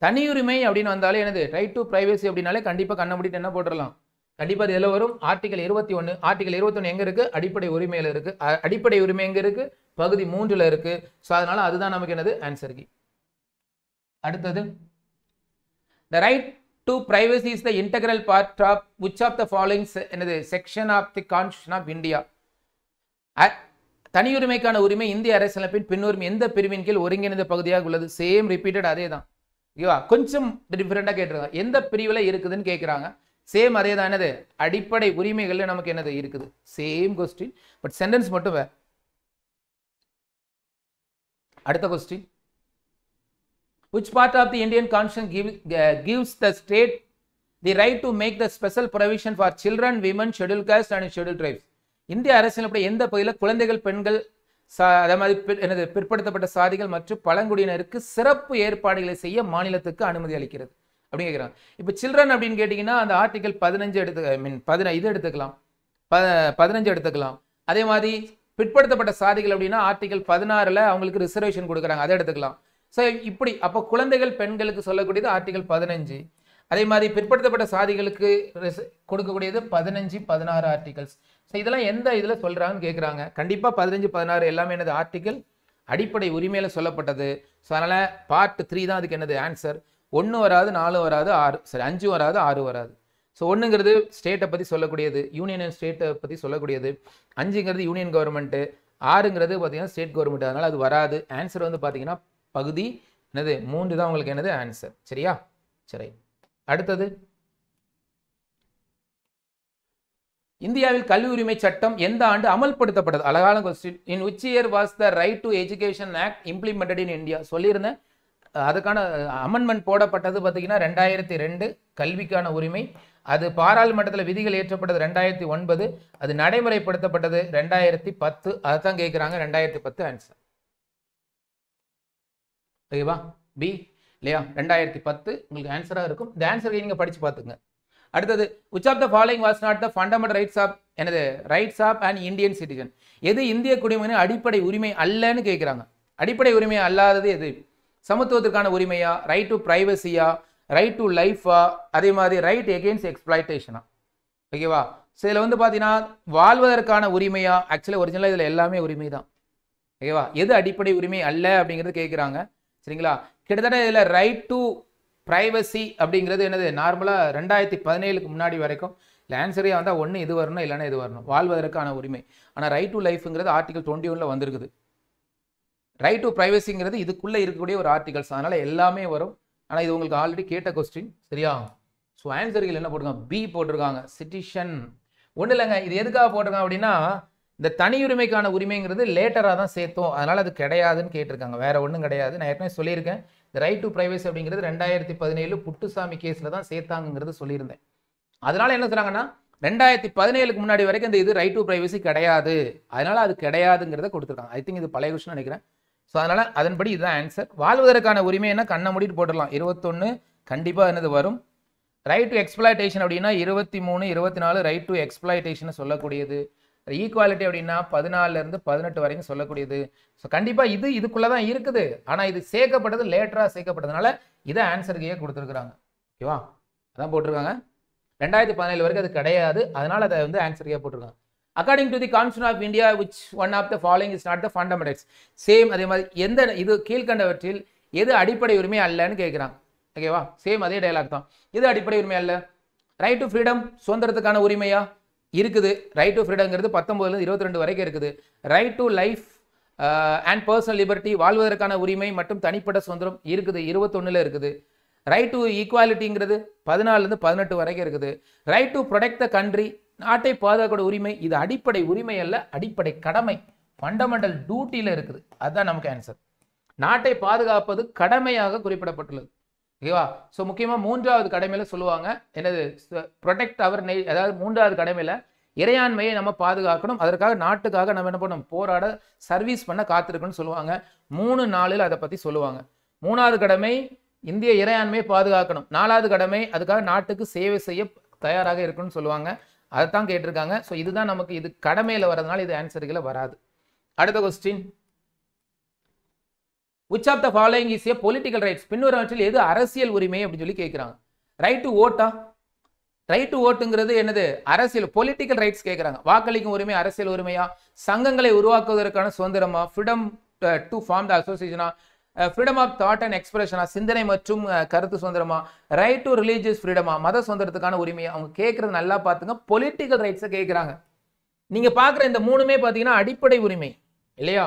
தனியுரிமை அப்படின்னு வந்தாலே என்னது ரைட் டு பிரைவசி அப்படின்னாலே கண்டிப்பாக கண்ண மூடிட்டு என்ன போட்டுடலாம், கண்டிப்பாக அது எதில் வரும், ஆர்டிகல் 21. ஆர்டிகல் 21 எங்கே இருக்குது, அடிப்படை உரிமையில் இருக்குது. அடிப்படை உரிமை எங்கே இருக்குது, பகுதி 3ல் இருக்குது. ஸோ அதனால் அதுதான் நமக்கு என்னது ஆன்சர் கீ. அடுத்தது, the right to privacy is the integral part of which of the following என்னது section of the Constitution of India. தனியுரிமைக்கான உரிமை இந்திய அரசியலமைப்பின் பின்வரும் எந்த பிரிவின் கீழ் ஒருங்கிணைந்த பகுதியாக உள்ளது. சேம் ரிப்பீட்டட் அதே தான். ஓகேவா, கொஞ்சம் டிஃபரெண்டாக கேட்டிருக்காங்க. எந்த பிரிவில் இருக்குதுன்னு கேட்குறாங்க. சேம் அதே தான். என்னது அடிப்படை உரிமைகள் நமக்கு என்னது இருக்குது. சேம் கொஸ்டின், பட் சென்டென்ஸ் மட்டும் வேற. அடுத்த question, which part of the Indian Constitution gives the state the right to make the special provision for children, women, scheduled caste and scheduled tribes. இந்திய அரசியலமைப்பில் எந்த பகுதியில் குழந்தைகள், பெண்கள், அதே மாதிரி என்னது பிற்படுத்தப்பட்ட சாதிகள் மற்றும் பழங்குடியினருக்கு சிறப்பு ஏற்பாடுகளை செய்ய மாநிலத்துக்கு அனுமதி அளிக்கிறது அப்படின்னு கேட்குறாங்க. இப்போ சில்ட்ரன் அப்படின்னு கேட்டிங்கன்னா அந்த ஆர்டிகல் 15 இது எடுத்துக்கலாம், 15 எடுத்துக்கலாம். அதே மாதிரி பிற்படுத்தப்பட்ட சாதிகள் அப்படின்னா ஆர்டிகல் 16ல் அவங்களுக்கு ரிசர்வேஷன் கொடுக்குறாங்க, அதை எடுத்துக்கலாம். ஸோ இப்படி அப்போ குழந்தைகள், பெண்களுக்கு சொல்லக்கூடியது ஆர்டிகல் 15. அதே மாதிரி பிற்படுத்தப்பட்ட சாதிகளுக்கு கொடுக்கக்கூடியது 15, 16 ஆர்டிகல்ஸ். ஸோ இதெல்லாம் எந்த இதில் சொல்கிறாங்கன்னு கேட்குறாங்க. கண்டிப்பாக 15, 16 எல்லாமே என்னது ஆர்டிகல் அடிப்படை உரிமையில் சொல்லப்பட்டது. ஸோ அதனால் பார்ட் 3 தான் அதுக்கு என்னது ஆன்சர். 1 வராது, 4 வராது, 6 சரி 5 வராது, 6 வராது. ஸோ 1ங்கிறது ஸ்டேட்டை பற்றி சொல்லக்கூடியது, யூனியன் அண்ட் ஸ்டேட்டை பற்றி சொல்லக்கூடியது. 5ங்கிறது யூனியன் கவர்மெண்ட்டு, 6ங்கிறது பார்த்தீங்கன்னா ஸ்டேட் கவர்மெண்ட். அதனால் அது வராது. ஆன்சர் வந்து பார்த்தீங்கன்னா பகுதி என்னது 3 தான் உங்களுக்கு என்னது ஆன்சர். சரியா, சரி. அடுத்தது, இந்தியாவில் கல்வி உரிமை சட்டம் எந்த ஆண்டு அமல்படுத்தப்பட்டது. அழகான question. In which year was the right to education act implemented in India. சொல்லியிருந்தேன் அதுக்கான அமெண்ட்மெண்ட் போடப்பட்டது பார்த்தீங்கன்னா 2002 கல்விக்கான உரிமை. அது பாராளுமன்றத்தில் விதிகள் ஏற்றப்பட்டது 2009. அது நடைமுறைப்படுத்தப்பட்டது 2010. அதுதான் கேட்குறாங்க. 2010 ஆன்சர். ஓகேவா? பி இல்லையா? 2010 உங்களுக்கு ஆன்சராக இருக்கும். இந்த ஆன்சரை நீங்கள் படித்து பார்த்துங்க. அடுத்தது, which of the following was not the fundamental rights of என்னது rights of and Indian citizen? எது இந்திய குடிமகனின் அடிப்படை உரிமை அல்லன்னு கேட்குறாங்க. அடிப்படை உரிமை அல்லாதது எது? சமத்துவத்திற்கான உரிமையா, ரைட் டு பிரைவசியா, ரைட் டு லைஃபா, அதே மாதிரி ரைட் எகெயின்ஸ்ட் எக்ஸ்பிளாய்டேஷனா? ஓகேவா? ஸோ இதில் வந்து பார்த்தீங்கன்னா வாழ்வதற்கான உரிமையா? ஆக்சுவலாக ஒரிஜினலாக இதில் எல்லாமே உரிமை தான். ஓகேவா? எது அடிப்படை உரிமை அல்ல அப்படிங்கிறது கேட்குறாங்க. சரிங்களா? கிட்டத்தட்ட இதில் ரைட் டு பிரைவசி அப்படிங்கிறது என்னது நார்மலாக 2017க்கு முன்னாடி வரைக்கும் இல்லை ஆன்சரே வந்தால் ஒன்று இது வரணும், இல்லைன்னா இது வரணும், வாழ்வதற்கான உரிமை. ஆனால் ரைட் டு லைஃப்ங்கிறது ஆர்டிகல் 21 வந்துருக்குது. ரைட் டு பிரைவசிங்கிறது இதுக்குள்ளே இருக்கக்கூடிய ஒரு ஆர்டிகல்ஸ். அதனால் எல்லாமே வரும். ஆனால் இது உங்களுக்கு ஆல்ரெடி கேட்ட கொஸ்டின். சரியா? ஸோ ஆன்சர்கள் என்ன போட்டிருக்காங்க? பி போட்டிருக்காங்க. சிட்டிசன் ஒன்றும் இல்லைங்க. இது எதுக்காக போட்டிருக்காங்க அப்படின்னா இந்த தனி உரிமைக்கான உரிமைங்கிறது லேட்டராக தான் சேர்த்தோம். அதனால் அது கிடையாதுன்னு கேட்டிருக்காங்க. வேற ஒன்றும் கிடையாது. நான் ஏற்கனவே சொல்லியிருக்கேன். இந்த ரைட் டு பிரைவசி அப்படிங்கிறது 2017 புட்டுசாமி கேஸில் தான் சேர்த்தாங்கிறது சொல்லியிருந்தேன். அதனால என்ன சொல்றாங்கன்னா 2017க்கு முன்னாடி வரைக்கும் இந்த இது ரைட் டு பிரைவசி கிடையாது. அதனால அது கிடையாதுங்கிறத கொடுத்துருக்காங்க. ஐ திங்க் இது பழைய கொஸ்டின் நினைக்கிறேன். ஸோ அதனால அதன்படி இதுதான் ஆன்சர். வாழ்வதற்கான உரிமை என்ன? கண்ணை மூடிட்டு போட்டுடலாம். 21 கண்டிப்பாக என்னது வரும். ரைட் டு எக்ஸ்பிளாய்டேஷன் அப்படின்னா 23, 24 ரைட் டு எக்ஸ்பிளாய்டேஷன் சொல்லக்கூடியது. ஈக்குவாலிட்டி அப்படின்னா 14 18 வரைக்கும் சொல்லக்கூடியது. ஸோ கண்டிப்பாக இது இதுக்குள்ளே தான் இருக்குது. ஆனால் இது சேர்க்கப்பட்டது லேட்டராக சேர்க்கப்பட்டதுனால இதை ஆன்சருக்கே கொடுத்துருக்குறாங்க. ஓகேவா? அதான் போட்டிருக்காங்க. 2017 வரைக்கும் அது கிடையாது. அதனால அதை வந்து ஆன்சருக்கே போட்டிருக்காங்க. According to the constitution of India which one of the following is not the fundamentals. Same அதே மாதிரி எந்த இது கீழ்கண்டவற்றில் எது அடிப்படை உரிமை அல்லன்னு கேட்குறாங்க. ஓகேவா? சேம் அதே டயலாக் தான். எது அடிப்படை உரிமை அல்ல? ரைட் டு ஃப்ரீடம் சுதந்திரத்துக்கான உரிமையா இருக்குது. ரைட் டு ஃப்ரீடம்ங்கிறது 19 22 வரைக்கும் இருக்குது. Right to life and personal liberty வாழ்வதற்கான உரிமை மற்றும் தனிப்பட்ட சுதந்திரம் இருக்குது. 21 இருக்குது. ரைட் டு ஈக்குவாலிட்டிங்கிறது 14 18 வரைக்கும் இருக்குது. Right to protect the country நாட்டை பாதுகாக்க உரிமை. இது அடிப்படை உரிமை அல்ல, அடிப்படை கடமை. ஃபண்டமெண்டல் டியூட்டியில் இருக்குது. அதுதான் நமக்கு ஆன்சர். நாட்டை பாதுகாப்பது கடமையாக குறிப்பிடப்பட்டுள்ளது. ஓகேவா? ஸோ முக்கியமாக 3வது கடமையில் சொல்லுவாங்க என்னது? ப்ரொடெக்ட் அவர் அதாவது 3வது கடமையில் இறையாண்மையை நம்ம பாதுகாக்கணும். அதற்காக நாட்டுக்காக நம்ம என்ன பண்ணணும்? போராட சர்வீஸ் பண்ண காத்திருக்கணும்னு சொல்லுவாங்க. 3 4 அதை பற்றி சொல்லுவாங்க. 3வது கடமை இந்திய இறையாண்மையை பாதுகாக்கணும். 4வது கடமை அதுக்காக நாட்டுக்கு சேவை செய்ய தயாராக இருக்கணும்னு சொல்லுவாங்க. அதைத்தான் கேட்டிருக்காங்க. ஸோ இதுதான் நமக்கு இது கடமையில் வர்றதுனால இது ஆன்சர்களை வராது. அடுத்த question, which of the following is a political rights? பின்வருவற்றில் எது அரசியல் உரிமை அப்படின்னு சொல்லி கேட்குறாங்க. ரைட் டு ஓட்டா? ரைட் டு ஓட்டுங்கிறது என்னது? அரசியல் பொலிட்டிக்கல் ரைட்ஸ் கேட்குறாங்க. வாக்களிக்கும் உரிமை அரசியல் உரிமையா? சங்கங்களை உருவாக்குவதற்கான சுதந்திரமா? ஃப்ரீடம் டு ஃபார்ம் த அசோசியேஷனா? ஃப்ரீடம் ஆஃப் தாட் அண்ட் எக்ஸ்பிரஷனா? சிந்தனை மற்றும் கருத்து சுதந்திரமா? ரைட் டு ரிலீஜியஸ் ஃப்ரீடமா? மத சுதந்திரத்துக்கான உரிமையா? அவங்க கேட்கறது நல்லா பார்த்துங்க. பொலிட்டிக்கல் ரைட்ஸை கேட்குறாங்க. நீங்க பார்க்குற இந்த 3மே பார்த்தீங்கன்னா அடிப்படை உரிமை இல்லையா?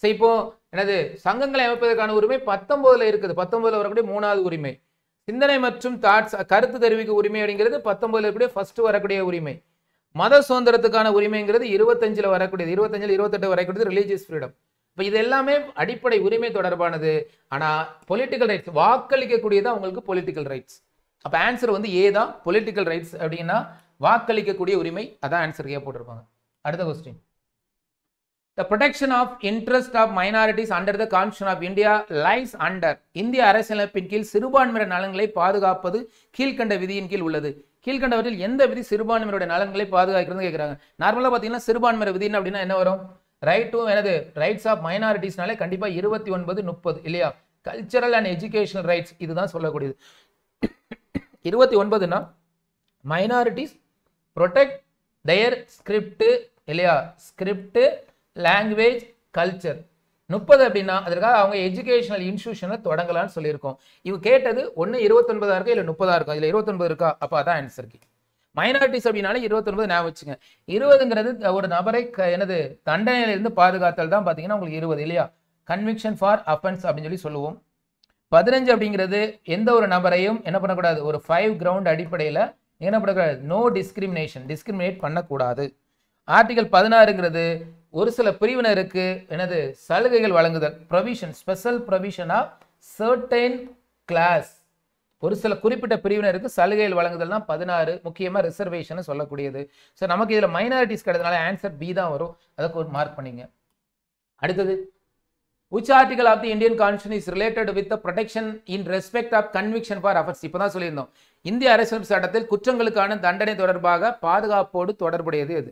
ஸோ இப்போ என்னது? சங்கங்களை அமைப்பதற்கான உரிமை 19 இருக்குது. 19 வரக்கூடிய 3வது உரிமை. சிந்தனை மற்றும் தாட்ஸ் கருத்து தெரிவிக்க உரிமை அப்படிங்கிறது 19 இருக்கக்கூடிய ஃபர்ஸ்ட் வரக்கூடிய உரிமை. மத சுதந்திரத்துக்கான உரிமைங்கிறது 25 வரக்கூடியது. 25 28 வரக்கூடியது ரிலீஜியஸ் ஃப்ரீடம். இப்போ இது எல்லாமே அடிப்படை உரிமை தொடர்பானது. ஆனால் பொலிட்டிக்கல் ரைட்ஸ் வாக்களிக்கக்கூடியதான் உங்களுக்கு பொலிட்டிக்கல் ரைட்ஸ். அப்போ ஆன்சர் வந்து ஏ தான். பொலிட்டிக்கல் ரைட்ஸ் அப்படின்னா வாக்களிக்கக்கூடிய உரிமை. அதான் ஆன்சர் ஏ போட்டிருப்பாங்க. அடுத்த question, the protection of interest of minorities under the constitution of India lies under இந்திய அரசியலமைப்பின் கீழ் சிறுபான்மையினர் நலன்களை பாதுகாப்பது கீழ்கண்ட விதியின் கீழ் உள்ளது. கீழ்கண்டவற்றில் எந்த விதி சிறுபான்மையினருடைய நலன்களை பாதுகாக்கிறது கேட்குறாங்க. நார்மலாக பார்த்தீங்கன்னா சிறுபான்மையினர் விதின்னு அப்படின்னா என்ன வரும்? ரைட் டு என்னது? ரைட்ஸ் ஆஃப் மைனாரிட்டிஸ்னாலே கண்டிப்பாக 29 30 இல்லையா? கல்ச்சரல் அண்ட் எஜுகேஷனல் ரைட்ஸ் இதுதான் சொல்லக்கூடியது. 29னா மைனாரிட்டிஸ் ப்ரொடெக்ட் தயர் ஸ்கிரிப்ட் இல்லையா? Script language culture. 30 அப்படின்னா அதற்காக அவங்க எஜுகேஷனல் இன்ஸ்டிடியூஷனை தொடங்கலாம்னு சொல்லியிருக்கோம். இவங்க கேட்டது ஒன்று 29 இருக்கா இல்லை 30 இருக்கும். இதில் 29 இருக்கா? அப்போ அதான் ஆன்சருக்கு. மைனாரிட்டிஸ் அப்படின்னாலே 29 ஞாபகம் வச்சுங்க. 20ங்கிறது ஒரு நபரை என்னது தண்டனையிலிருந்து பாதுகாத்தல் தான் பார்த்தீங்கன்னா உங்களுக்கு 20 இல்லையா? கன்விக்ஷன் ஃபார் அஃபென்ஸ் அப்படின்னு சொல்லி சொல்லுவோம். 15 அப்படிங்கிறது எந்த ஒரு நபரையும் என்ன பண்ணக்கூடாது? ஒரு 5 கிரவுண்ட் அடிப்படையில் என்ன பண்ணக்கூடாது? நோ டிஸ்கிரிமினேஷன், டிஸ்கிரிமினேட் பண்ணக்கூடாது. ஆர்டிகல் 16ங்கிறது ஒரு சில பிரிவினருக்கு என்னது? சலுகைகள் வழங்குதல், ப்ரொவிஷன், ஸ்பெஷல் ப்ரொவிஷனா certain class, ஒரு சில குறிப்பிட்ட பிரிவினருக்கு சலுகைகள் வழங்குதல் தான் 16, முக்கியமா ரிசர்வேஷன் சொல்லக்கூடியது. ஸோ நமக்கு இதுல மைனாரிட்டிஸ் கிடையாதுனால ஆன்சர் பி தான் வரும். அதுக்கு ஒரு மார்க் பண்ணிங்க. அடுத்தது, which article of the Indian Constitution is related with the protection in respect of conviction for offense? இப்பதான் சொல்லியிருந்தோம், இந்திய அரசியல் சட்டத்தில் குற்றங்களுக்கான தண்டனை தொடர்பாக பாதுகாப்போடு தொடர்புடையது எது?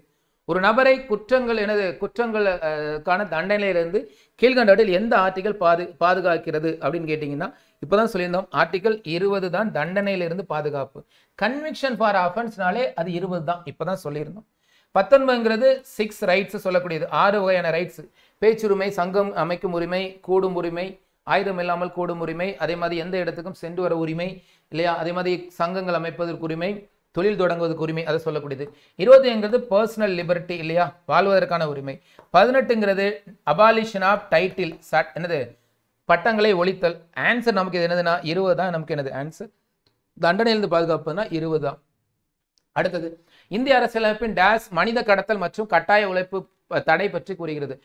ஒரு நபரை குற்றங்களுக்கான தண்டனையிலிருந்து கீழ்கண்டவற்றில் எந்த ஆர்டிகல் பாதுகாக்கிறது அப்படின்னு கேட்டீங்கன்னா, இப்பதான் சொல்லியிருந்தோம் ஆர்டிகல் 20 தான் தண்டனையிலிருந்து பாதுகாப்பு. கன்விக்ஷன் ஃபார் ஆஃபென்ஸ்னாலே அது 20 தான், இப்பதான் சொல்லியிருந்தோம். 19ங்கிறது 6 ரைட்ஸ் சொல்லக்கூடியது, 6 வகையான ரைட்ஸ். பேச்சுரிமை, சங்கம் அமைக்கும் உரிமை, கூடும் உரிமை, ஆயுதம் இல்லாமல் கூடும் உரிமை, அதே மாதிரி எந்த இடத்துக்கும் சென்று வர உரிமை இல்லையா, அதே மாதிரி சங்கங்கள் அமைப்பதற்கு உரிமை, தொழில் தொடங்குவதற்கு உரிமை, அதை சொல்லக்கூடியது. 20ங்கிறது பர்சனல் லிபர்ட்டி இல்லையா, வாழ்வதற்கான உரிமை. 18ங்கிறது அபாலிஷன் ஆஃப் டைட்டில், என்னது பட்டங்களை ஒழித்தல். ஆன்சர் நமக்கு இது என்னதுன்னா 20 தான் நமக்கு என்னது ஆன்சர். தண்டனையிலிருந்து பாதுகாப்புனா 20 தான். அடுத்தது, இந்திய அரசியலமைப்பின் டேஸ் மனித கடத்தல் மற்றும் கட்டாய உழைப்பு தடை பற்றி கூறுகிறது.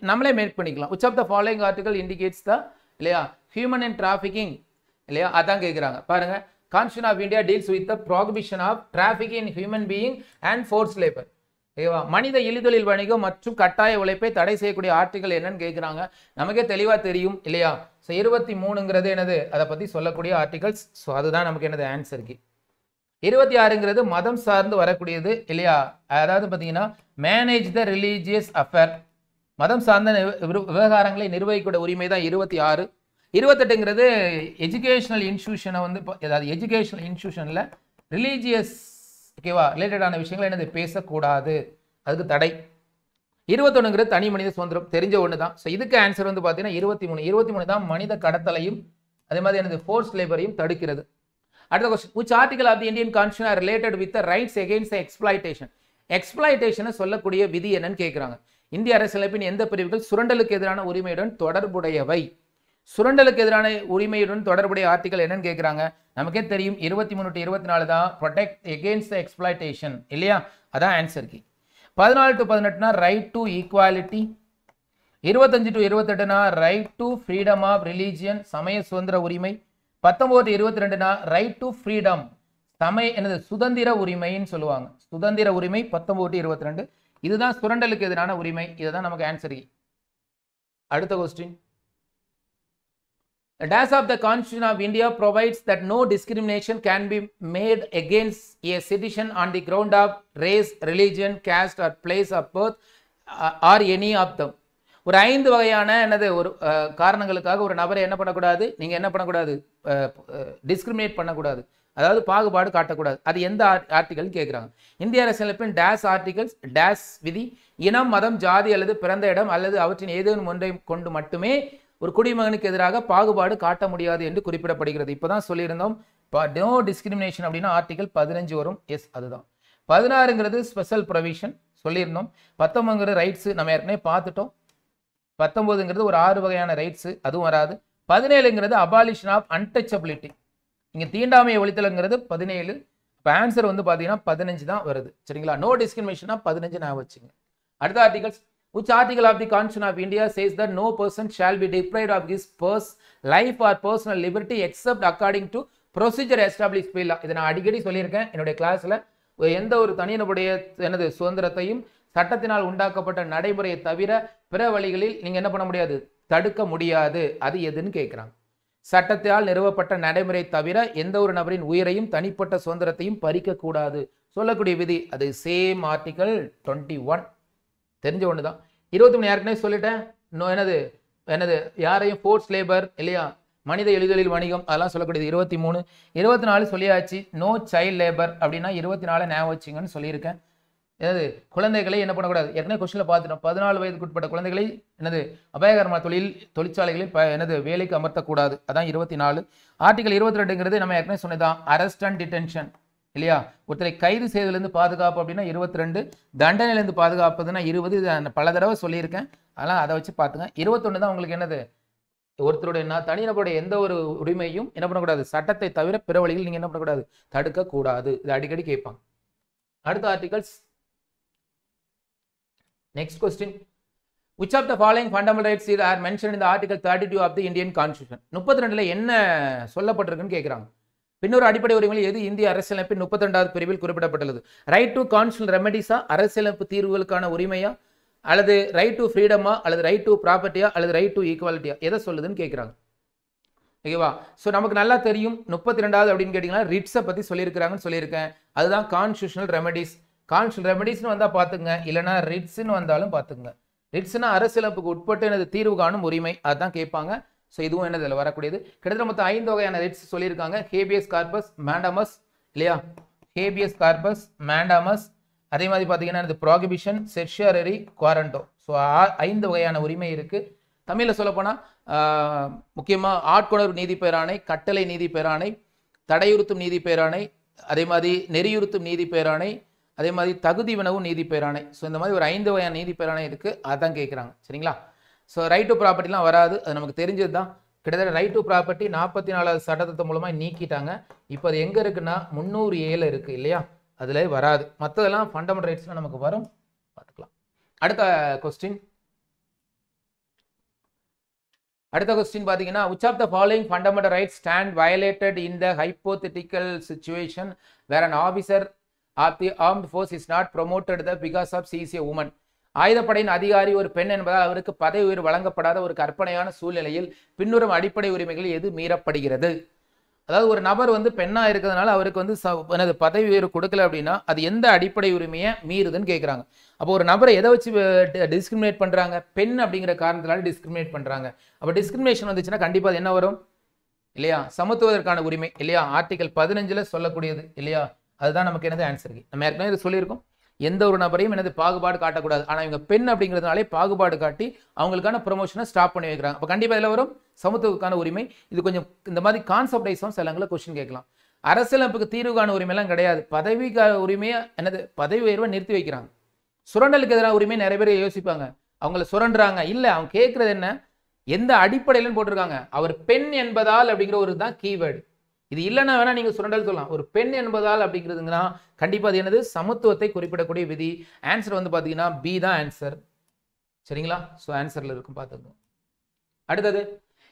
நம்மளே மேக் பண்ணிக்கலாம். which of the following article indicates the இல்லையா human and trafficking இல்லையா, அதான் கேட்குறாங்க பாருங்க. Constitution of India deals with the prohibition of trafficking in human being and forced labor. மனித இழிதொழில் வணிகம் மற்றும் கட்டாய உழைப்பை தடை செய்யக்கூடிய ஆர்டிகல் என்னன்னு கேட்குறாங்க. நமக்கே தெளிவா தெரியும் இல்லையா. ஸோ 23ங்கிறது என்னது, அதை பத்தி சொல்லக்கூடிய ஆர்டிகல்ஸ். ஸோ அதுதான் நமக்கு என்னது ஆன்சருக்கு. 26ங்கிறது மதம் சார்ந்து வரக்கூடியது இல்லையா, அதாவது பார்த்தீங்கன்னா மேனேஜ் த ரிலீஜியஸ் அஃபேர், மதம் சார்ந்த விவகாரங்களை நிர்வகிக்கூடிய உரிமை தான் 26. 28ங்கிறது எஜுகேஷனல் இன்ஸ்டியூஷனை வந்து, அதாவது எஜுகேஷனல் இன்ஸ்டியூஷனில் ரிலீஜியஸ் ஓகேவா ரிலேட்டடான விஷயங்கள் என்னது பேசக்கூடாது, அதுக்கு தடை. 21ங்கிறது தனி மனித சுதந்திரம், தெரிஞ்ச ஒன்று தான். ஸோ இதுக்கு ஆன்சர் வந்து பார்த்தீங்கன்னா 23 தான் மனித கடத்தலையும் அதே மாதிரி என்னது ஃபோர்ஸ் லேபரையும் தடுக்கிறது. அடுத்த question, which article of the Indian Constitution are related with the rights against the exploitation? எக்ஸ்பிளாய்டேஷனை சொல்லக்கூடிய விதி என்னன்னு கேட்குறாங்க. இந்திய அரசியலமைப்பின் எந்த பிரிவுகள் சுரண்டலுக்கு எதிரான உரிமையுடன் தொடர்புடையவை? சுரண்டலுக்கு எதிரான உரிமையுடன் தொடர்புடைய ஆர்டிகல் என்னன்னு கேட்குறாங்க. நமக்கே தெரியும் 23 to 24 தான் ப்ரொடெக்ட் எகெயின்ஸ்ட் த எக்ஸ்பிளாய்டேஷன் இல்லையா, அதான் ஆன்சருக்கு. 14 to 18னா ரைட் டு ஈக்குவாலிட்டி. 25 to 28னா right to freedom of religion, சமய சுதந்திர உரிமை. 19 to 22னா ரைட் டு ஃப்ரீடம், என்னது சுதந்திர உரிமைன்னு சொல்லுவாங்க, சுதந்திர உரிமை. 19 to 22 இதுதான் சுரண்டலுக்கு எதிரான உரிமை, இதுதான் நமக்கு ஆன்சர். அடுத்த question, the dash of the Constitution of India provides that no discrimination can be made against a citizen on the ground of race, religion, caste or place of birth or any of them. ஒரு 5 வகையான என்னது ஒரு காரணங்களுக்காக ஒரு நபரை என்ன பண்ணக்கூடாது, நீங்க என்ன பண்ணக்கூடாது, டிஸ்கிரிமினேட் பண்ணக்கூடாது, அதாவது பாகுபாடு காட்டக்கூடாது. அது எந்த ஆர்டிகல் கேட்குறாங்க. இந்திய அரசியலமைப்பின் டேஸ் ஆர்டிகல்ஸ் டேஸ் விதி இனம், மதம், ஜாதி அல்லது பிறந்த இடம் அல்லது அவற்றின் ஏதேனும் ஒன்றை கொண்டு மட்டுமே ஒரு குடிமகனுக்கு எதிராக பாகுபாடு காட்ட முடியாது என்று குறிப்பிடப்படுகிறது. இப்போதான் சொல்லியிருந்தோம் நோ டிஸ்கிரிமினேஷன் அப்படின்னா ஆர்டிகல் 15 வரும். எஸ், அதுதான். 16ங்கிறது ஸ்பெஷல் ப்ரொவிஷன் சொல்லியிருந்தோம். 19ங்கிறது ரைட்ஸ் நம்ம ஏற்கனவே பார்த்துட்டோம். 19ங்கிறது ஒரு 6 வகையான ரைட்ஸ், அதுவும் வராது. 17ங்கிறது அபாலிஷன் ஆஃப் அன்டச்சபிலிட்டி, இங்கே தீண்டாமையை ஒழித்தல்ங்கிறது 17. இப்போ ஆன்சர் வந்து பார்த்தீங்கன்னா 15 தான் வருது. சரிங்களா, நோ டிஸ்கிரிமினேஷனா 15 நான் வச்சுங்க. அடுத்த articles, which article of the Constitution of India says that no person shall be deprived of his life or personal liberty except according to procedure established by law? இதை நான் அடிக்கடி சொல்லியிருக்கேன் என்னுடைய கிளாஸ்ல. எந்த ஒரு தனிநபருடைய எனது சுதந்திரத்தையும் சட்டத்தினால் உண்டாக்கப்பட்ட நடைமுறையை தவிர பிற வழிகளில் நீங்க என்ன பண்ண முடியாது, தடுக்க முடியாது. அது எதுன்னு கேட்கிறாங்க. சட்டத்தால் நிறுவப்பட்ட நடைமுறை தவிர எந்த ஒரு நபரின் உயிரையும் தனிப்பட்ட சுதந்திரத்தையும் பறிக்க கூடாது சொல்லக்கூடிய விதி. அது சேம் ஆர்டிகல் 21, தெரிஞ்ச ஒன்று தான். 23 ஏற்கனவே சொல்லிட்டேன். என்னது யாரையும் ஃபோர்ஸ் லேபர் இல்லையா, மனித எளிதொழில் வணிகம், அதெல்லாம் சொல்லக்கூடியது 23. 24 சொல்லியாச்சு. நோ சைல்ட் லேபர் அப்படின்னா 24 ஞாபகம் வச்சுங்கன்னு சொல்லியிருக்கேன். என்னது குழந்தைகளை என்ன பண்ணக்கூடாது, ஏற்கனவே கொஸ்டினில் பார்த்துட்டோம். 14 வயதுக்கு உட்பட்ட குழந்தைகளை என்னது அபாயகரமான தொழிற்சாலைகளில் என்னது வேலைக்கு அமர்த்தக்கூடாது, அதான் 24. ஆர்டிகல் 22ங்கிறது நம்ம ஏற்கனவே சொன்னதான் அரெஸ்ட் அண்ட் டிடென்ஷன் இல்லையா, ஒருத்தரை கைது செய்வதிலிருந்து பாதுகாப்பு அப்படின்னா 22, தண்டனையிலிருந்து பாதுகாப்புதுன்னா 20. இது பல தடவை சொல்லியிருக்கேன், அதெல்லாம் அதை வச்சு பார்த்துங்க. 21 தான் உங்களுக்கு என்னது, ஒருத்தருடைய தனிநபருடைய எந்த ஒரு உரிமையும் என்ன பண்ணக்கூடாது, சட்டத்தை தவிர பிற வழிகள் நீங்க என்ன பண்ணக்கூடாது, தடுக்க கூடாது. இது அடிக்கடி கேட்பாங்க. அடுத்த articles, next question, which of the following fundamental rights are mentioned in the article 32 of the Indian Constitution? 32ல என்ன சொல்லப்பட்டிருக்குன்னு கேக்குறாங்க. பின்னொரு அடிப்படை உரிமைகள் எது இந்திய அரசியலமைப்பின் 32வது பிரிவில் குறிப்பிடப்பட்டுள்ளது? ரைட் டு கான்ஸ்டிடியூஷனல் ரெமெடிஸா, அரசியலமைப்பு தீர்வுகளுக்கான உரிமையா, அல்லது ரைட் டு ஃப்ரீடமா, அல்லது ரைட் டு ப்ராப்பர்ட்டியா, அல்லது ரைட் டு ஈக்குவாலிட்டியா, எதை சொல்லுதுன்னு கேட்குறாங்க. ஓகேவா? ஸோ நமக்கு நல்லா தெரியும் 32வது அப்படின்னு கேட்டிங்கன்னா ரிட்ஸை பற்றி சொல்லியிருக்கிறாங்கன்னு சொல்லியிருக்கேன். அதுதான் கான்ஸ்டிடியூஷனல் ரெமெடிஸ். கான்ஸ்டிடியூஷனல் ரெமெடிஸ்னு வந்தால் பார்த்துங்க, இல்லைனா ரிட்ஸ்ன்னு வந்தாலும் பார்த்துங்க. ரிட்ஸ்னா அரசியலமைப்புக்கு உட்பட்டு எனது தீர்வு காணும் உரிமை, அதுதான் கேட்பாங்க. ஸோ இதுவும் என்னது இதில் வரக்கூடியது. கிட்டத்தட்ட மொத்தம் 5 வகையான ரிட்ஸ் சொல்லியிருக்காங்க. ஹேபியஸ் கார்பஸ், மேண்டமஸ் இல்லையா, ஹேபியஸ் கார்பஸ், மேண்டமஸ், அதே மாதிரி பார்த்தீங்கன்னா இது ப்ராகிபிஷன், செர்ஷியரி, குவாரண்டோ. ஸோ 5 வகையான உரிமை இருக்குது. தமிழில் சொல்லப்போனால் முக்கியமாக ஆட்கொணர்வு நீதி பேராணை, கட்டளை நீதி பேராணை, தடையுறுத்தும் நீதி பேராணை, அதே மாதிரி நெறியுறுத்தும் நீதி பேராணை, அதே மாதிரி தகுதி வினவு நீதி பேராணை. ஸோ இந்த மாதிரி ஒரு 5 வகையான நீதி பேராணை இருக்குது. அதான் கேட்குறாங்க. சரிங்களா? ஸோ ரைட் டு ப்ராப்பர்ட்டிலாம் வராது, அது நமக்கு தெரிஞ்சது தான். கிட்டத்தட்ட ரைட் டு ப்ராப்பர்ட்டி 44வது சட்டத்திட்டம் மூலமாக நீக்கிட்டாங்க. இப்போ அது எங்கே இருக்குன்னா 307 இருக்குது இல்லையா, அதில் வராது. மற்றதெல்லாம் ஃபண்டமெண்டல் ரைட்ஸ்லாம் நமக்கு வரும், பார்த்துக்கலாம். அடுத்த கொஸ்டின் பார்த்தீங்கன்னா which of the following fundamental rights stand violated in the hypothetical situation where an officer of the armed force is not promoted because of she is a woman? ஆயுதப்படையின் அதிகாரி ஒரு பெண் என்பதால் அவருக்கு பதவி உயர்வு வழங்கப்படாத ஒரு கற்பனையான சூழ்நிலையில் பின்வரும் அடிப்படை உரிமைகள் எது மீறப்படுகிறது? அதாவது ஒரு நபர் வந்து பெண்ணா இருக்கிறதுனால அவருக்கு வந்து பதவி உயர்வு கொடுக்கல அப்படின்னா அது எந்த அடிப்படை உரிமையை மீறுதுன்னு கேட்குறாங்க. அப்போ ஒரு நபரை எதை வச்சு டிஸ்கிரிமினேட் பண்றாங்க? பெண் அப்படிங்கிற காரணத்தினால டிஸ்கிரிமினேட் பண்றாங்க. அப்போ டிஸ்கிரிமினேஷன் வந்துச்சுன்னா கண்டிப்பா அது என்ன வரும் இல்லையா, சமத்துவதற்கான உரிமை இல்லையா, ஆர்டிகல் 15ல் சொல்லக்கூடியது இல்லையா, அதுதான் நமக்கு என்னது ஆன்சர். நம்ம ஏற்கனவே இது சொல்லியிருக்கோம், எந்த ஒரு நபரையும் என்னது பாகுபாடு காட்டக்கூடாது. ஆனால் இவங்க பெண் அப்படிங்கிறதுனாலே பாகுபாடு காட்டி அவங்களுக்கான ப்ரொமோஷனை ஸ்டாப் பண்ணி வைக்கிறாங்க. அப்போ கண்டிப்பாக இதில் வரும் சமத்துவத்துக்கான உரிமை. இது கொஞ்சம் இந்த மாதிரி கான்செப்ட் வைஸும் சிலங்களை கொஸ்டின் கேட்கலாம். அரசியலமைப்புக்கு தீர்வுக்கான உரிமையெல்லாம் கிடையாது. பதவிக்கான உரிமையை என்னது பதவி உயர்வை நிறுத்தி வைக்கிறாங்க. சுரண்டலுக்கு எதிரான உரிமை நிறைய பேர் யோசிப்பாங்க, அவங்கள சுரண்டுறாங்க. இல்லை, அவங்க கேட்கறது என்ன, எந்த அடிப்படையிலன்னு போட்டிருக்காங்க, அவர் பெண் என்பதால் அப்படிங்கிற ஒரு தான் கீவேர்டு. இது இல்லைன்னா வேணா நீங்க சுரண்டல் சொல்லலாம். ஒரு பெண் என்பதால் அப்படிங்கிறதுங்கன்னா கண்டிப்பா அது என்னது சமத்துவத்தை குறிப்பிடக்கூடிய விதி. ஆன்சர் வந்து பாத்தீங்கன்னா பி தான் ஆன்சர். சரிங்களா? ஸோ ஆன்சர்ல இருக்கும் பார்த்துக்கோங்க. அடுத்தது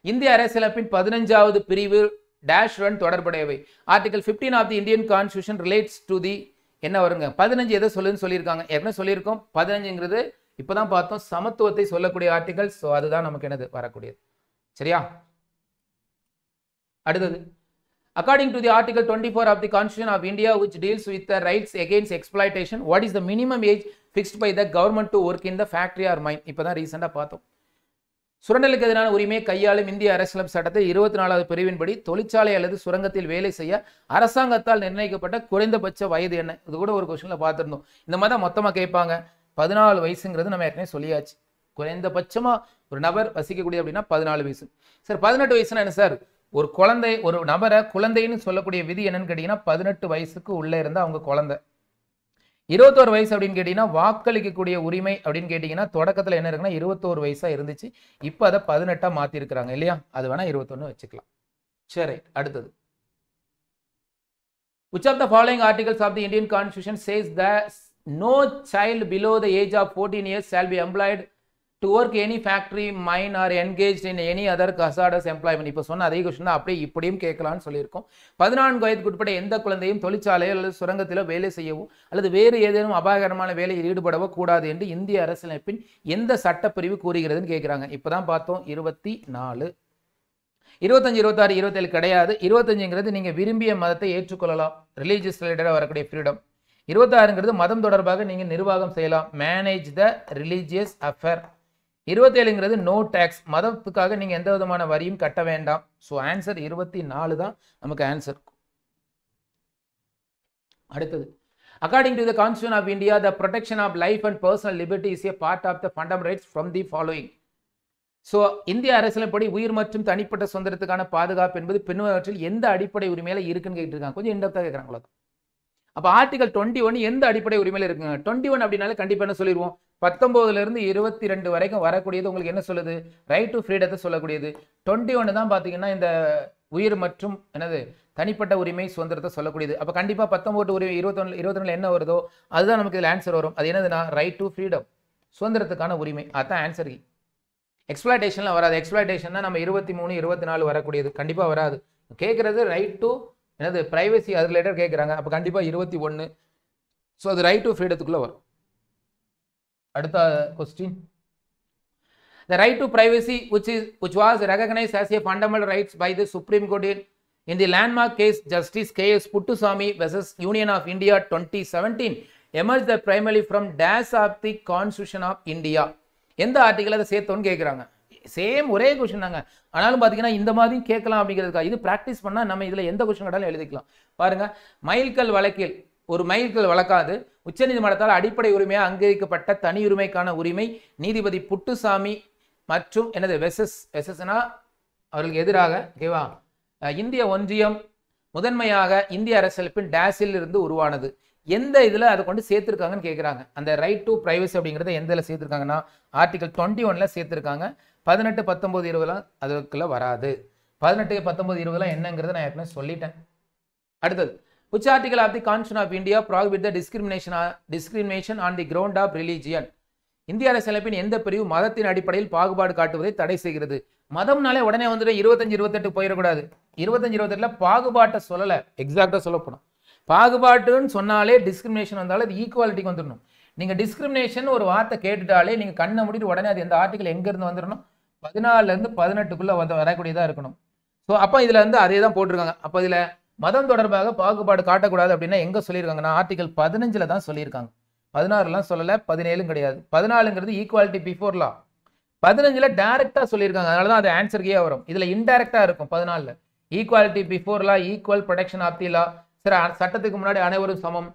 இந்திய அரசியலமைப்பின் 15வது பிரிவு டேஷ் ரன் தொடர்புடையவை. Article 15 of the Indian constitution relates to the என்ன வருங்க 15 எதை சொல்லுன்னு சொல்லியிருக்காங்க. ஏற்கனவே சொல்லியிருக்கோம் 15ங்கிறது இப்பதான் பார்த்தோம் சமத்துவத்தை சொல்லக்கூடிய ஆர்டிகல். ஸோ அதுதான் நமக்கு என்னது வரக்கூடியது. சரியா? அடுத்தது according to the article 24 of the Constitution of India which deals with the rights against exploitation, what is the minimum age fixed by the government to work in the factory or mine? இப்பதான் ரீசெண்டா பார்த்தோம். சுரண்டலுக்கு எதிரான உரிமையை கையாளும் இந்திய அரசியலமைப்பு சட்டத்தில் 24வது பிரிவின்படி தொழிற்சாலை அல்லது சுரங்கத்தில் வேலை செய்ய அரசாங்கத்தால் நிர்ணயிக்கப்பட்ட குறைந்தபட்ச வயது என்ன? இது கூட ஒரு கொஸ்டின்ல பார்த்திருந்தோம். இந்த மாதிரி தான் மொத்தமா கேட்பாங்க. 14 வயசுங்கிறது நம்ம ஏற்கனவே சொல்லியாச்சு. குறைந்தபட்சமா ஒரு நபர் வசிக்கக்கூடிய அப்படின்னா 14 வயசு. சார் 18 வயசுனா என்ன சார்? ஒரு குழந்தை, ஒரு நபரை குழந்தைன்னு சொல்லக்கூடிய விதி என்னன்னு கேட்டீங்கன்னா 18 வயசுக்கு உள்ள இருந்தா அவங்க குழந்தை. 21 வயசு அப்படின்னு கேட்டீங்கன்னா வாக்களிக்கக்கூடிய உரிமை அப்படின்னு கேட்டீங்கன்னா தொடக்கத்துல என்ன இருக்குன்னா 21 வயசா இருந்துச்சு. இப்போ அதை 18ஆ மாத்தி இருக்கிறாங்க இல்லையா, அது வேணா 21 வச்சுக்கலாம். சரி, அடுத்தது which of the following articles of the Indian Constitution says that no child below the age of 14 years shall be employed to work any factory, mine or engaged in any other hazardous employment? இப்போ சொன்ன அதே கொஸ்டின் அப்படியே இப்படியும் கேட்கலாம்னு சொல்லியிருக்கோம். 14 வயதுக்கு உட்பட்ட எந்த குழந்தையும் தொழிற்சாலையோ அல்லது சுரங்கத்திலோ வேலை செய்யவோ அல்லது வேறு ஏதேனும் அபாயகரமான வேலையில் ஈடுபடவோ கூடாது என்று இந்திய அரசியலமைப்பின் எந்த சட்டப்பிரிவு கூறுகிறதுன்னு கேட்குறாங்க. இப்போதான் பார்த்தோம் 24. 25, 26, 27 கிடையாது. 25ங்கிறது நீங்க விரும்பிய மதத்தை ஏற்றுக்கொள்ளலாம், ரிலீஜியஸ் ரிலேட்டடாக வரக்கூடிய ஃப்ரீடம். 26ங்கிறது மதம் தொடர்பாக நீங்க நிர்வாகம் செய்யலாம், மேனேஜ் த ரிலீஜியஸ் அஃபேர். 27ங்கிறது நோ டேக்ஸ், மதத்துக்காக நீங்க எந்த விதமான வரியும் கட்ட வேண்டாம். ஸோ ஆன்சர் 24 தான் நமக்கு ஆன்சர். அடுத்தது according to the Constitution of India, the protection of life and personal liberty is a part of the fundamental rights from the following. So இந்திய அரசியலப்படி உயிர் மற்றும் தனிப்பட்ட சுதந்திரத்துக்கான பாதுகாப்பு என்பது பின்வருவற்றில் எந்த அடிப்படை உரிமையில இருக்குன்னு கேட்டிருக்காங்க. கொஞ்சம் இன்டெப்தா கேட்கறாங்களோ. அப்ப ஆர்டிகல் 21 எந்த அடிப்படை உரிமையில இருக்குங்க? 21 அப்படின்னாலே கண்டிப்பா என்ன சொல்லிடுவோம், 19ல இருந்து 22 வரைக்கும் வரக்கூடியது உங்களுக்கு என்ன சொல்லுது, ரைட் டு ஃப்ரீடத்தை சொல்லக்கூடியது. 21 தான் பாத்தீங்கன்னா இந்த உயிர் மற்றும் என்னது தனிப்பட்ட உரிமை சுதந்திரத்தை சொல்லக்கூடியது. அப்ப கண்டிப்பா 19 உரிமை 22 என்ன வருதோ அதுதான் நமக்கு இதுல ஆன்சர் வரும். அது என்னதுன்னா ரைட் டு ஃப்ரீடம். சுதந்திரத்துக்கான உரிமை. அதுதான் ஆன்சர். எக்ஸ்பிளாய்டேஷன்லாம் வராது. எக்ஸ்பிளாய்டேஷன்னா நம்ம 23, 24 வரக்கூடியது கண்டிப்பாக வராது. கேட்குறது ரைட் டு என்னது ப்ரைவசி, அது ரிலேட்டட் கேட்குறாங்க. அப்போ கண்டிப்பாக 21. ஸோ அது ரைட் டு ஃப்ரீடத்துக்குள்ளே வரும். அடுத்த question, the right to privacy which was recognized as a fundamental rights by the Supreme Court in the landmark case Justice K.S. Puttuswamy versus Union of India 2017 emerged primarily from dash of the Constitution of India. எந்த ஆர்டிகல் அதை சேர்த்தோன்னு கேட்குறாங்க. சேம் ஒரே கொஸ்டின் தாங்க. ஆனாலும் பார்த்தீங்கன்னா இந்த மாதிரி கேட்கலாம் அப்படிங்கிறதுக்கா. இது ப்ராக்டிஸ் பண்ணால் நம்ம இதில் எந்த கொஸ்டின் கேட்டாலும் எழுதிக்கலாம். பாருங்க, மைல்கல் வழக்கில் ஒரு மைல்கல் வழக்காது உச்சநீதிமன்றத்தால் அடிப்படை உரிமையாக அங்கீகரிக்கப்பட்ட தனியுரிமைக்கான உரிமை நீதிபதி புட்டுசாமி மற்றும் எனது வெசஸ்னா அவர்களுக்கு எதிராக ஓகேவா இந்திய ஒன்றியம் முதன்மையாக இந்திய அரசியலமைப்பின் டேஷில் இருந்து உருவானது. எந்த இதில் அதை கொண்டு சேர்த்துருக்காங்கன்னு கேட்குறாங்க. அந்த ரைட் டு பிரைவசி அப்படிங்கிறத எந்த இதில் சேர்த்துருக்காங்கன்னா ஆர்டிகல் 21 சேர்த்துருக்காங்க. 18, 19, 20 அதுக்குள்ள வராது. 18, 19, 20 என்னங்கிறத நான் ஏற்கனவே சொல்லிட்டேன். அடுத்தது, which article of the Constitution of India prohibit the discrimination on the ground of religion? இந்திய அரசியலமைப்பின் எந்த பிரிவு மதத்தின் அடிப்படையில் பாகுபாடு காட்டுவதை தடை செய்கிறது? மதம்னாலே உடனே வந்துட்டு 25, 28 போயிடக்கூடாது. 25, 28 பாகுபாட்டை சொல்லலை, எக்ஸாக்டாக சொல்லப்படும். பாகுபாட்டுன்னு சொன்னாலே டிஸ்கிரிமினேஷன் வந்தாலும் அது ஈக்குவாலிட்டிக்கு வந்துடணும். நீங்கள் டிஸ்கிரிமினேஷன் ஒரு வார்த்தை கேட்டுட்டாலே நீங்கள் கண்ணை மூடிட்டு உடனே அது எந்த ஆர்டிகல் எங்கேருந்து வந்துடணும்? 14 18 வரக்கூடியதாக இருக்கணும். ஸோ அப்போ இதில் வந்து அதே தான் போட்டிருக்காங்க. அப்போ இதில் மதம் தொடர்பாக பாகுபாடு காட்டக்கூடாது அப்படின்னா எங்கே சொல்லியிருக்காங்கன்னா ஆர்டிகல் 15 தான் சொல்லியிருக்காங்க. 16 சொல்லலை, 17 கிடையாது. 14 ஈக்குவாலிட்டி பிஃபோர் லா. 15 டைரக்டா சொல்லியிருக்காங்க. அதனால தான் அது ஆன்சருக்கே வரும். இதில் இன்டைரக்டா இருக்கும். 14 equality before law, equal protection of the law. சரி, சட்டத்துக்கு முன்னாடி அனைவரும் சமம்,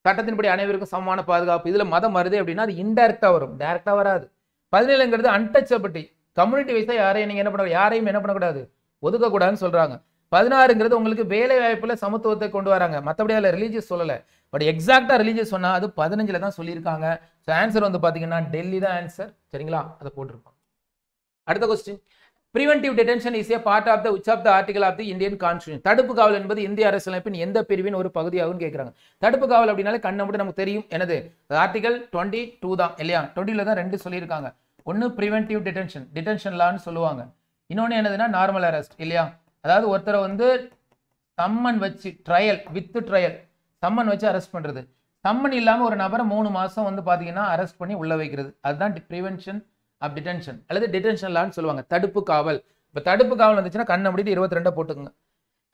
சட்டத்தின்படி அனைவருக்கும் சமமான பாதுகாப்பு. இதில் மதம் வருது அப்படின்னா அது இன்டைரக்டா வரும், டைரக்டா வராது. 17 அன்டச்சபிலிட்டி. கம்யூனிட்டி வைஸா யாரையும் நீங்க என்ன பண்ண யாரையும் என்ன பண்ணக்கூடாது, ஒதுக்கக்கூடாதுன்னு சொல்றாங்க. 16 உங்களுக்கு வேலை வாய்ப்புல சமத்துவத்தை கொண்டு வராங்க. மற்றபடி அதில் ரிலீஜியஸ் சொல்லலை. பட் எக்ஸாக்டா ரிலீஜியஸ் சொன்னா அது 15 தான் சொல்லியிருக்காங்க. ஸோ ஆன்சர் வந்து பாத்தீங்கன்னா டெல்லி தான் ஆன்சர். சரிங்களா, அதை போட்டிருப்பாங்க. அடுத்த question, preventive detention is a part of the which of the article of the Indian Constitution? தடுப்பு காவல் என்பது இந்திய அரசியலமைப்பின் எந்த பிரிவின் ஒரு பகுதியாகும் கேட்குறாங்க. தடுப்பு காவல் அப்படின்னாலே கண்ணை மட்டும் நமக்கு தெரியும் என்னது, ஆர்டிகல் 22 தான் இல்லையா. 20 தான் 2 சொல்லியிருக்காங்க. ஒன்று ப்ரிவென்டிவ் டிடென்ஷன், டிடென்ஷன் லான்னு சொல்லுவாங்க. இன்னொன்று என்னதுன்னா நார்மல் அரெஸ்ட் இல்லையா. அதாவது ஒருத்தரை வந்து சம்மன் வச்சு ட்ரையல் வித் ட்ரையல் சம்மன் வச்சு அரெஸ்ட் பண்ணுறது. சம்மன் இல்லாமல் ஒரு நபரை 3 மாதம் வந்து பார்த்தீங்கன்னா அரெஸ்ட் பண்ணி உள்ள வைக்கிறது. அதுதான் ப்ரிவென்ஷன் ஆஃப் டிடென்ஷன் அல்லது டிடென்ஷன் லான்னு சொல்லுவாங்க. தடுப்பு காவல். இப்போ தடுப்பு காவல் வந்துச்சுன்னா கண்ணை முடிட்டு 22 போட்டுக்குங்க.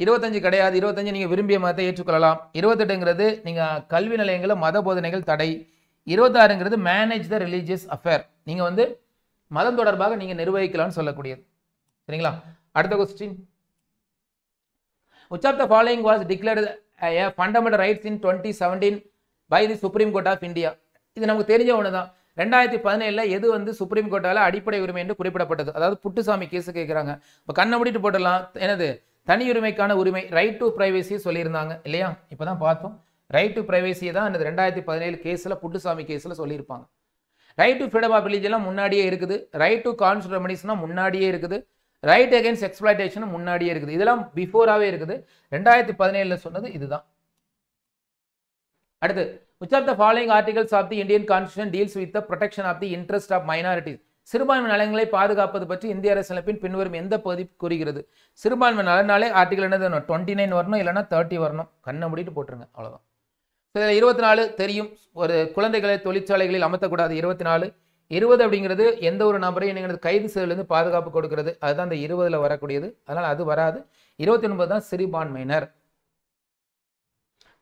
25 கிடையாது. 25 நீங்கள் விரும்பிய மதத்தை ஏற்றுக்கொள்ளலாம். 28 நீங்கள் கல்வி நிலையங்களில் மத போதனைகள் தடை. 26 மேனேஜ் த ரிலீஜியஸ் அஃபேர். நீங்கள் வந்து மதம் தொடர்பாக நீங்கள் நிர்வகிக்கலாம்னு சொல்லக்கூடியது. சரிங்களா, அடுத்த question, which of the following was declared a fundamental rights in 2017 by the Supreme Court of India? இது நமக்கு தெரிஞ்ச ஒன்று தான். 2017 எது வந்து சுப்ரீம் கோர்ட்டால அடிப்படை உரிமை என்று குறிப்பிடப்பட்டது. அதாவது புட்டுசாமி கேஸ் கேட்குறாங்க. இப்போ கண்ணை முடிட்டு போட்டுடலாம். எனது தனி உரிமைக்கான உரிமை, ரைட் டு பிரைவேசி சொல்லியிருந்தாங்க இல்லையா. இப்போ தான் பார்த்தோம். ரைட் டு பிரைவேசி தான் அந்த 2017 கேஸில் புட்டுசாமி கேஸில் சொல்லியிருப்பாங்க. ரைட் டு ஃப்ரீடம் ஆஃப் ரிலீஜன்லாம் முன்னாடியே இருக்குது. ரைட் டு கான்ஸ்டியூஷனல் ரெமெடிஸ்னா முன்னாடியே இருக்குது. ரைட் அகேன்ஸ்ட் எக்ஸ்ப்ளாய்டேஷன் முன்னாடியே இருக்குது. இதெல்லாம் பிஃபோராகவே இருக்குது. 2017 சொன்னது இதுதான். அடுத்து, which of the following articles of the Indian Constitution deals with the protection of the interest of minorities? சிறுபான்மை நலன்களை பாதுகாப்பது பற்றி இந்திய அரசியலமைப்பின் பின்வரும் எந்த பகுதி கூறுகிறது? சிறுபான்மை நலனாலே ஆர்டிகல் என்னது 29 வரணும், இல்லைன்னா 30 வரணும். கண்ணை மூடிட்டு போட்டுருங்க, அவ்வளோதான். 24 தெரியும், ஒரு குழந்தைகளை தொழிற்சாலைகளில் அமர்த்தக்கூடாது. 24 20 அப்படிங்கிறது எந்த ஒரு நபரையும் நீங்கள் கைது செய்வதிலிருந்து பாதுகாப்பு கொடுக்கிறது. அதுதான் அந்த 20 வரக்கூடியது. அதனால் அது வராது. 29 தான் சிறுபான்மையினர்.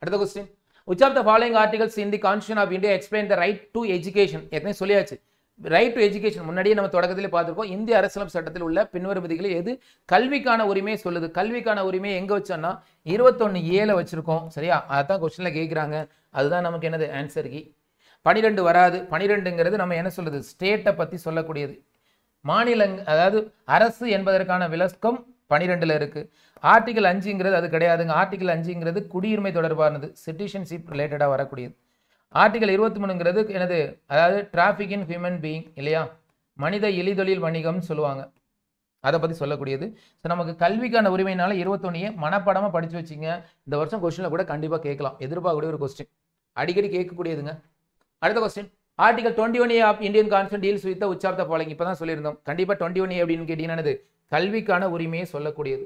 அடுத்த question, which of the following articles in the Constitution of India explain the right to education? ஏற்கனவே சொல்லியாச்சு. ரைட் டு எஜுகேஷன் முன்னாடியே நம்ம தொடக்கத்திலே பார்த்துருக்கோம். இந்திய அரசியலமைப்பு சட்டத்தில் உள்ள பின்வரும் விதிகளில் எது கல்விக்கான உரிமையை சொல்லுது? கல்விக்கான உரிமையை எங்கே வச்சோன்னா 21A வச்சிருக்கோம். சரியா, அதான் கொஸ்டின்ல கேட்குறாங்க. அதுதான் நமக்கு என்னது ஆன்சர் கி. 12 வராது. 12ங்கிறது நம்ம என்ன சொல்லுது, ஸ்டேட்டை பற்றி சொல்லக்கூடியது. மாநிலங் அதாவது அரசு என்பதற்கான விளக்கம் 12ல் இருக்கு. ஆர்டிகல் 5ங்கிறது அது கிடையாதுங்க. ஆர்டிகல் 5ங்கிறது குடியுரிமை தொடர்பானது, சிட்டிசன்ஷிப் ரிலேட்டடாக வரக்கூடியது. ஆர்டிகல் 23ங்கிறது என்னது, அதாவது டிராஃபிக் இன் ஹியூமன் பீயிங் இல்லையா, மனித இழிதொழில் வணிகம்னு சொல்லுவாங்க, அதை பற்றி சொல்லக்கூடியது. ஸோ நமக்கு கல்விக்கான உரிமையினால 21 மனப்பாடமாக படித்து வச்சிங்க. இந்த வருஷம் கொஸ்டினில் கூட கண்டிப்பாக கேட்கலாம், எதிர்பார்க்கக்கூடிய ஒரு கொஸ்டின், அடிக்கடி கேட்கக்கூடியதுங்க. அடுத்த question, article 21A of Indian constitution deals with which of the following இப்போ தான் சொல்லியிருந்தோம். கண்டிப்பாக 21A அப்படின்னு கேட்டீங்கன்னா கல்விக்கான உரிமையை சொல்லக்கூடியது.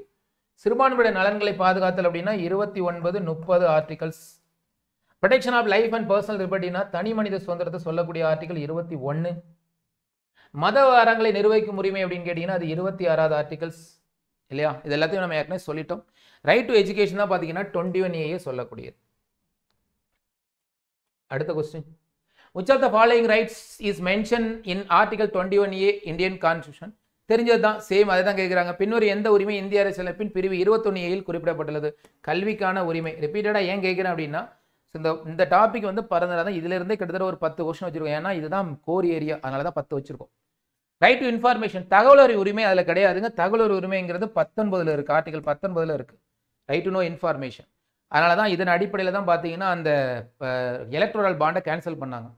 சிறுபான்மையுடைய நலன்களை பாதுகாத்தல் அப்படின்னா 29, 30 articles. Protection of life and personal லிபர்ட்டினா தனி மனித சுதந்திரத்தை சொல்லக்கூடிய ஆர்டிகல் 21. மத வாரங்களை நிர்வகிக்கும் உரிமை அப்படின்னு கேட்டீங்கன்னா அது 26வது ஆர்டிகல்ஸ் இல்லையா? இது எல்லாத்தையும் நம்ம ஏற்கனவே சொல்லிட்டோம். ரைட் டு எஜுகேஷன் தான் பார்த்தீங்கன்னா 21A சொல்லக்கூடியது. அடுத்த question, which of the following rights is mentioned in article 21A Indian Constitution? தெரிஞ்சது தான், சேம் அதை தான் கேட்குறாங்க. பின்வரும் எந்த உரிமை இந்திய அரசியலமைப்பின் பிரிவு 21A குறிப்பிடப்பட்டுள்ளது? கல்விக்கான உரிமை. ரிப்பீட்டடாக ஏன் கேட்குறேன் அப்படின்னா இந்த டாபிக் வந்து பறந்ததாக தான் இதுல இருந்தே கிட்டத்தட்ட ஒரு 10 கொஸ்டின் வச்சிருக்கோம். ஏன்னா இதுதான் கோர் ஏரியா, அதனால தான் 10 வச்சிருக்கோம். ரைட் டு இன்ஃபார்மேஷன், தகவல் அறிவு உரிமை அதில் கிடையாதுங்க. தகவல் அறிவு உரிமைங்கிறது 19 இருக்கு, ஆர்டிகல் 19 இருக்கு. Right to know information. அதனால தான் இதன் அடிப்படையில் தான் பார்த்தீங்கன்னா அந்த எலக்ட்ரல் பாண்டை கேன்சல் பண்ணாங்க.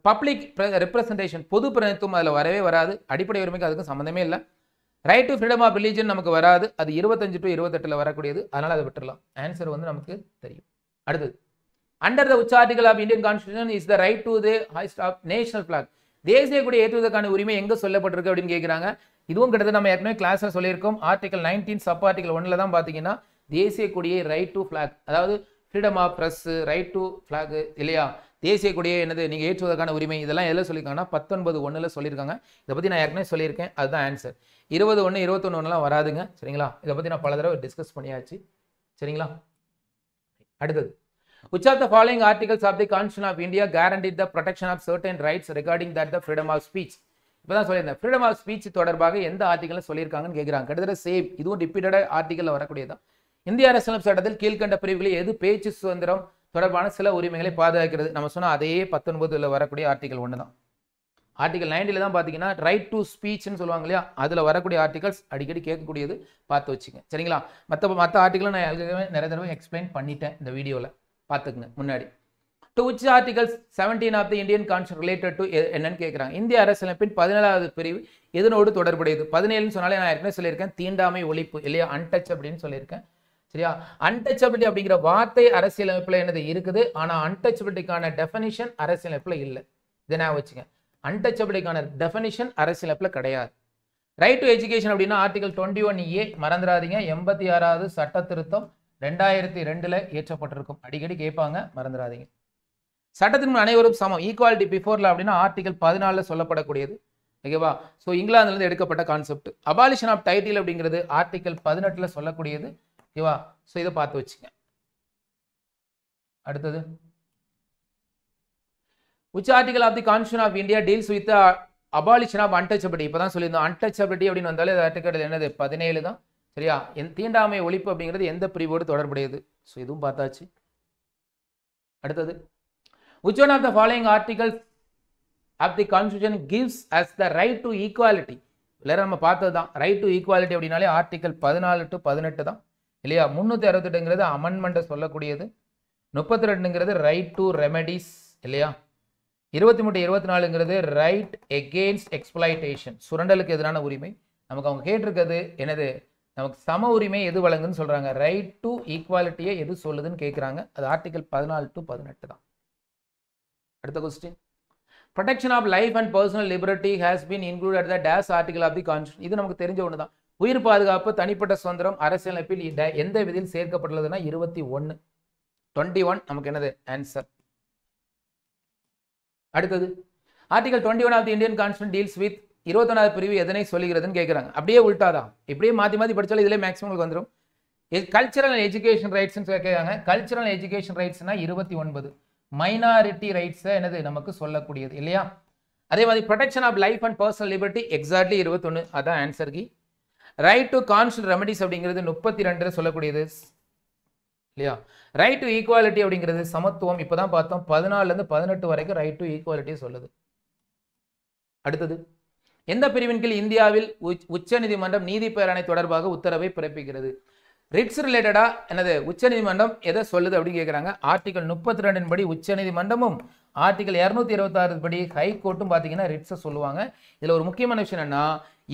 பப்ளிக் ரெப்ரசன்டேஷன், பொது பிரதிநிதித்துவம் அதில் வரவே வராது. அடிப்படை உரிமைக்கு அதுக்கும் சம்மந்தமே இல்லை. Right to freedom of religion நமக்கு வராது, அது 25 to 28 வரக்கூடியது. அதனால் அதை விட்டுடலாம். ஆன்சர் வந்து நமக்கு தெரியும். அடுத்தது, under the which article of Indian Constitution is the right to the hoist of national flag? தேசிய கொடி ஏற்றுவதற்கான உரிமை எங்க சொல்லப்பட்டிருக்கு அப்படின்னு கேட்குறாங்க. இதுவும் கிட்டத்தட்ட நம்ம ஏற்கனவே கிளாஸ்ல சொல்லியிருக்கோம். ஆர்டிகல் 19 சப் ஆர்டிகல் 1ல தான் பார்த்தீங்கன்னா தேசிய கொடியை ரைட் டு ஃபிளாக், அதாவது freedom of press, right to flag இல்லையா? தேசிய கொடியை என்னது நீங்கள் ஏற்றுவதற்கான உரிமை, இதெல்லாம் எதில் சொல்லியிருக்காங்கன்னா 19(1)ல் சொல்லியிருக்காங்க. இதை பற்றி நான் ஏற்கனவே சொல்லியிருக்கேன், அதுதான் ஆன்சர். 21, 21 வராதுங்க, சரிங்களா? இதை பற்றி நான் பல தடவை டிஸ்கஸ் பண்ணியாச்சு, சரிங்களா? அடுத்தது, which of the following articles of the Constitution of India guaranteed the protection of certain rights regarding that the freedom of speech? இப்பதான் சொல்லியிருந்தேன், ஃப்ரீடம் ஆஃப் ஸ்பீச் தொடர்பாக எந்த ஆர்டிகல் சொல்லியிருக்காங்கன்னு கேட்குறாங்க. கிட்டத்தட்ட சேம், இதுவும் ரிப்பீட்டடாக ஆர்டிகல் வரக்கூடியதான். இந்திய அரசியலமைப்பு சட்டத்தில் கீழ்கண்ட பிரிவுகளில் எது பேச்சு சுதந்திரம் தொடர்பான சில உரிமைகளை பாதுகாக்கிறது? நம்ம சொன்ன அதே 19 வரக்கூடிய ஆர்டிகல் 1 தான். ஆர்டிகல் 90 தான் பார்த்தீங்கன்னா ரைட் டு ஸ்பீச்னு சொல்லுவாங்க இல்லையா? அதில் வரக்கூடிய ஆர்டிகல்ஸ் அடிக்கடி கேட்கக்கூடியது, பார்த்து வச்சுங்க, சரிங்களா? மற்ற ஆர்டிகளும் நான் நிறைய தடவை எக்ஸ்பிளைன் பண்ணிட்டேன் இந்த வீடியோவில், பார்த்துக்குங்க முன்னாடி. To which articles 17 of the Indian Constitution related to என்னன்னு கேட்குறாங்க. இந்திய அரசியலமைப்பின் 17வது பிரிவு எதனோடு தொடர்புடையது? 17ன்னு சொன்னாலே நான் ஏற்கனவே சொல்லியிருக்கேன், தீண்டாமை ஒழிப்பு இல்லையா? அன்டச் அப்படின்னு சொல்லியிருக்கேன், சரியா? அன்டச்சபிலிட்டி அப்படிங்கிற வார்த்தை அரசியலமைப்பில் என்னது இருக்குது, ஆனால் அன்டச்சபிலிட்டிக்கான டெஃபனிஷன் அரசியலமைப்பில் இல்லை. இதை நான் வச்சுங்க, அன்டச்சபிலிட்டிக்கான டெஃபனிஷன் அரசியலமைப்பில் கிடையாது. ரைட் டு எஜுகேஷன் அப்படின்னா ஆர்டிகல் 21A மறந்துடாதீங்க. 86வது சட்ட திருத்தம் 2002ல் இயற்றப்பட்டிருக்கும். அடிக்கடி கேட்பாங்க, மறந்துடாதீங்க. சட்டத்தின் முன் அனைவரும் சமம், ஈக்குவாலிட்டி பிஃபோர்ல அப்படின்னா ஆர்டிகல் 14ல் சொல்லப்படக்கூடியது, ஓகேவா? ஸோ இங்கிலாந்துலேருந்து எடுக்கப்பட்ட கான்செப்ட். அபாலிஷன் ஆஃப் டைட்டில் அப்படிங்கிறது ஆர்டிகல் 18ல் சொல்லக்கூடியது, ஓகேவா? ஸோ இதை பார்த்து வச்சுங்க. அடுத்தது, which article of the Constitution of India deals with the abolition of untouchability? இப்போ தான் சொல்லியிருந்தோம், அன்டச்சபிலிட்டி அப்படின்னு வந்தாலே ஆர்டிகல் என்னது? 17 தான், சரியா? தீண்டாமை ஒழிப்பு அப்படிங்கிறது எந்த பிரிவோடு தொடர்புடையது? ஸோ இதுவும் பார்த்தாச்சு. அடுத்தது, which one of the following articles of the Constitution gives us the right to equality? எல்லாரும் நம்ம பார்த்தது தான், ரைட் டு ஈக்குவாலிட்டி அப்படின்னாலே ஆர்டிகல் 14 to 18 தான் இல்லையா? 368ங்கிறது அமெண்ட்மெண்ட்டை சொல்லக்கூடியது, 32ங்கிறது ரைட் டு ரெமெடிஸ் இல்லையா? 23, 24ங்கிறது ரைட் எகெயின்ஸ்ட் எக்ஸ்ப்ளாய்டேஷன், சுரண்டலுக்கு எதிரான உரிமை. நமக்கு அவங்க கேட்டிருக்கிறது என்னது? நமக்கு சம உரிமை எது வழங்குன்னு சொல்றாங்க, ரைட் டு ஈக்குவாலிட்டியை எது சொல்லுதுன்னு கேட்குறாங்க. அது ஆர்டிகல் 14 to 18 தான். அடுத்த question, protection of life and personal liberty has been included at the dash article of the constitution? இது நமக்கு தெரிஞ்ச ஒன்று தான். உயிர் பாதுகாப்பு, தனிப்பட்ட சுதந்திரம் அரசியலமைப்பில் எந்த விதியில் சேர்க்கப்பட்டுள்ளதுன்னா 21 நமக்கு என்னது ஆன்சர். அடுத்தது, article 21 of the Indian constitution deals with 21வது பிரிவு எதனை சொல்லுகிறதுன்னு கேட்குறாங்க. அப்படியே உள்டாதான், இப்படியே மாற்றி மாற்றி படித்தாலும் இதிலே மேக்ஸிமம் வந்துடும். கல்ச்சரல் அண்ட் எஜுகேஷன் ரைட்ஸ்ன்னு கேட்குறாங்க. கல்ச்சரல் எஜுகேஷன் ரைட்ஸ்னா 29, மைனாரிட்டி ரைட்ஸை என்னது நமக்கு சொல்லக்கூடியது இல்லையா? அதே மாதிரி protection of life and personal liberty exactly 21, அதான் answer Ki. Right to constitutional remedies அப்படிங்கிறது 32 சொல்லக்கூடியது இல்லையா? ரைட் டு ஈக்குவாலிட்டி அப்படிங்கிறது சமத்துவம், இப்போதான் பார்த்தோம் 14லேருந்து 18 வரைக்கும் ரைட் டு ஈக்குவாலிட்டி சொல்லுது. அடுத்தது, எந்த பிரிவின் கீழ் இந்தியாவில் உச்ச நீதிமன்றம் நீதி பேரணை தொடர்பாக உத்தரவை பிறப்பிக்கிறது? ரிட்ஸ் ரிலேட்டடா என்னது உச்ச நீதிமன்றம் எதை சொல்லுது அப்படின்னு கேட்குறாங்க. ஆர்டிகல் 32 படி உச்ச நீதிமன்றமும் ஆர்டிகல் 226 படி ஹைகோர்ட்டும் பார்த்தீங்கன்னா ரிட்ஸை சொல்லுவாங்க. இதில் ஒரு முக்கியமான விஷயம் என்னன்னா,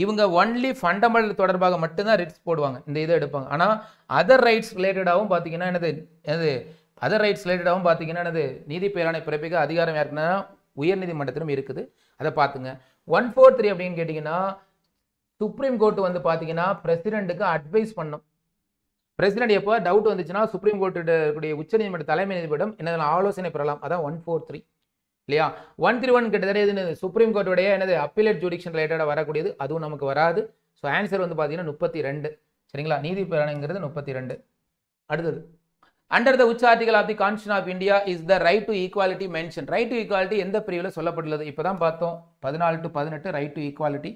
இவங்க ஒன்லி ஃபண்டமெண்டல் தொடர்பாக மட்டும்தான் ரிட்ஸ் போடுவாங்க, இந்த இதை எடுப்பாங்க. ஆனால் அதர் ரைட்ஸ் ரிலேட்டடாகவும் பார்த்தீங்கன்னா என்னது அதர் ரைட்ஸ் ரிலேட்டடாகவும் பார்த்தீங்கன்னா என்னது நீதி பேராணை பிறப்பிக்க அதிகாரம் யாருக்குன்னா உயர்நீதிமன்றத்திலும் இருக்குது. அதை பார்த்துங்க. 143 அப்படின்னு கேட்டிங்கன்னா சுப்ரீம் கோர்ட் வந்து பார்த்தீங்கன்னா பிரசிடென்ட்டுக்கு அட்வைஸ் பண்ணும். பிரசிடென்ட் எப்போ டவுட் வந்துச்சுன்னா சுப்ரீம் கோர்ட்டுடைய உச்சநீதிமன்ற தலைமை நீதிபதியிடம் என்ன ஆலோசனை பெறலாம். அதான் 143 இல்லையா. 131 கிட்டத்தட்ட இது சுப்ரீம் கோர்ட்டுடைய என்னது அப்பீலேட் ஜுடிக்ஷன் ரிலேட்டடாக வரக்கூடியது, அதுவும் நமக்கு வராது. ஸோ ஆன்சர் வந்து பார்த்தீங்கன்னா 32 சரிங்களா. நீதி பேராணைங்கிறது 32. அடுத்தது under the which article of the Constitution of India is the right to equality mentioned. Right to equality எந்த பிரிவில் சொல்லப்பட்டுள்ளது? இப்போ தான் பார்த்தோம் 14 to 18 right to equality,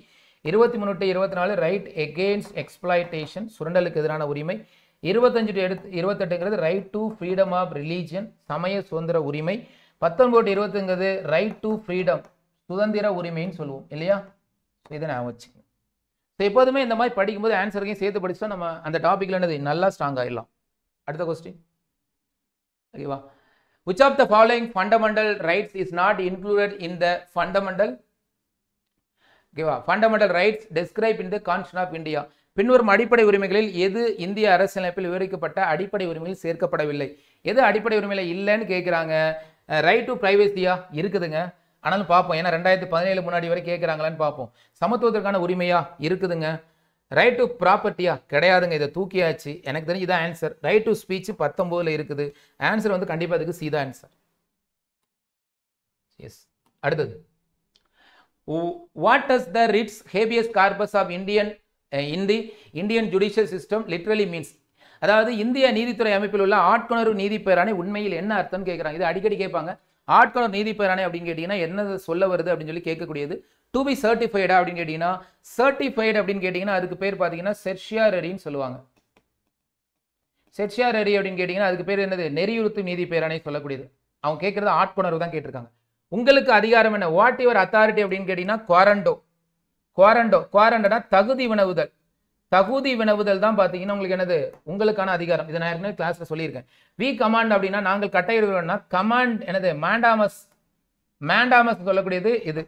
23 to 24 right against exploitation சுரண்டலுக்கு எதிரான உரிமை, 25 to 28ங்கிறது right to freedom of religion சமய சுதந்திர உரிமை, 19 to 20ங்கிறது ரைட் டு ஃப்ரீடம் சுதந்திர உரிமைன்னு சொல்லுவோம் இல்லையா. இதை நான் வச்சுக்கேன். ஸோ எப்போதுமே இந்த மாதிரி படிக்கும்போது ஆன்சருக்கையும் சேர்த்து படிச்சா நம்ம அந்த டாபிக்ல என்னது நல்லா ஸ்ட்ராங் ஆகிடலாம். அடுத்த கொஸ்டின் ஓகேவா. which of the following fundamental rights is not included in the fundamental rights described in the Constitution of India. பின்வரும் அடிப்படை உரிமைகளில் எது இந்திய அரசியலமைப்பில் விவரிக்கப்பட்ட அடிப்படை உரிமையில் சேர்க்கப்படவில்லை? எது அடிப்படை உரிமையில இல்லைன்னு கேட்குறாங்க. ரைட் டு பிரைவேசியா இருக்குதுங்க, ஆனாலும் பார்ப்போம். ஏன்னா 2017 முன்னாடி வரை கேட்குறாங்களான்னு பார்ப்போம். சமத்துவத்திற்கான உரிமையா இருக்குதுங்க. ரைட் டு ப்ராப்பர்ட்டியா கிடையாதுங்க, இதை தூக்கியாச்சு. எனக்கு தெரிஞ்சு இதான் ஆன்சர். ரைட் டு ஸ்பீச் 19ல் இருக்குது. ஆன்சர் வந்து கண்டிப்பாக அதுக்கு சி தான் ஆன்சர். எஸ். அடுத்தது what does the writs habeas corpus of Indian judicial system literally means? அதாவது இந்திய நீதித்துறை அமைப்பில் உள்ள ஆட்கொணர்வு நீதி பேராணை உண்மையில் என்ன அர்த்தம்னு கேட்குறாங்க. இது அடிக்கடி கேட்பாங்க. ஆட்கொணர்வு நீதி பேராணை அப்படின்னு கேட்டிங்கன்னா என்ன சொல்ல வருது அப்படின்னு சொல்லி கேட்கக்கூடியது. டு பி சர்டிஃபைடா அப்படின்னு கேட்டிங்கன்னா சர்டிஃபைடு அப்படின்னு கேட்டிங்கன்னா அதுக்கு பேர் பார்த்தீங்கன்னா செர்ஷியாரரின்னு சொல்லுவாங்க. செர்ஷியாரரி அப்படின்னு கேட்டிங்கன்னா அதுக்கு பேர் என்னது? நெறியுறுத்தும் நீதி பேராணை சொல்லக்கூடியது. அவங்க கேட்குறது ஆட்கொணர்வு தான் கேட்டிருக்காங்க. உங்களுக்கு அதிகாரம் என்ன? வாட் யுவர் அத்தாரிட்டி அப்படின்னு கேட்டிங்கன்னா குவாரண்டோனா தகுதி வினவுதல். தகுதி வினவுதல் தான் பார்த்தீங்கன்னா உங்களுக்கு என்னது? உங்களுக்கான அதிகாரம். இதை நான் ஏற்கனவே கிளாஸ்ல சொல்லியிருக்கேன். வி கமாண்ட் அப்படின்னா நாங்கள் கட்டளையிடுவோம்னா கமாண்ட் என்னது? மேண்டாமஸ் சொல்லக்கூடியது இது.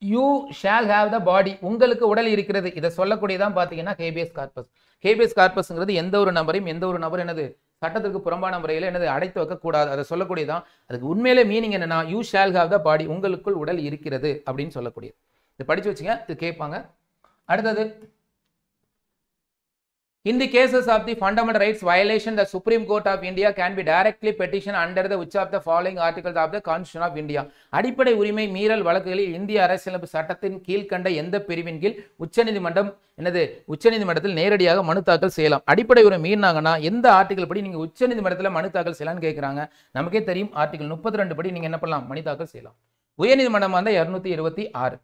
யூ ஷால் ஹேவ் த பாடி, உங்களுக்கு உடல் இருக்கிறது. இதை சொல்லக்கூடியதான் பார்த்தீங்கன்னா ஹேபியஸ் கார்பஸ். ஹேபியஸ் கார்பஸ்ங்கிறது எந்த ஒரு நபரையும் எந்த ஒரு நபர் என்னது சட்டத்திற்கு புறம்பான முறையில் என்னது அடைத்து வைக்கக்கூடாது, அதை சொல்லக்கூடியதான். அதுக்கு உண்மையிலே மீனிங் என்னன்னா யூ ஷால் ஹேவ் த பாடி, உங்களுக்குள் உடல் இருக்கிறது அப்படின்னு சொல்லக்கூடியது. இது படிச்சு வச்சுங்க, இது கேட்பாங்க. அடுத்தது in the cases of the fundamental rights violation, the Supreme Court of India can be directly petitioned under the which of the following articles of the Constitution of India. அடிப்படை உரிமை மீறல் வழக்குகளில் இந்திய அரசியலமைப்பு சட்டத்தின் கீழ்கண்ட எந்த பிரிவின் கீழ் உச்சநீதிமன்றத்தில் நேரடியாக மனு தாக்கல் செய்யலாம்? அடிப்படை உரிமை மீறினாங்கன்னா எந்த ஆர்டிகல் படி நீங்க உச்சநீதிமன்றத்தில் மனு தாக்கல் செய்யலாம்னு கேட்குறாங்க. நமக்கே தெரியும் ஆர்டிகல் 32 படி நீங்க என்ன பண்ணலாம்? மனு தாக்கல் செய்யலாம். உயர்நீதிமன்றம் வந்து 226.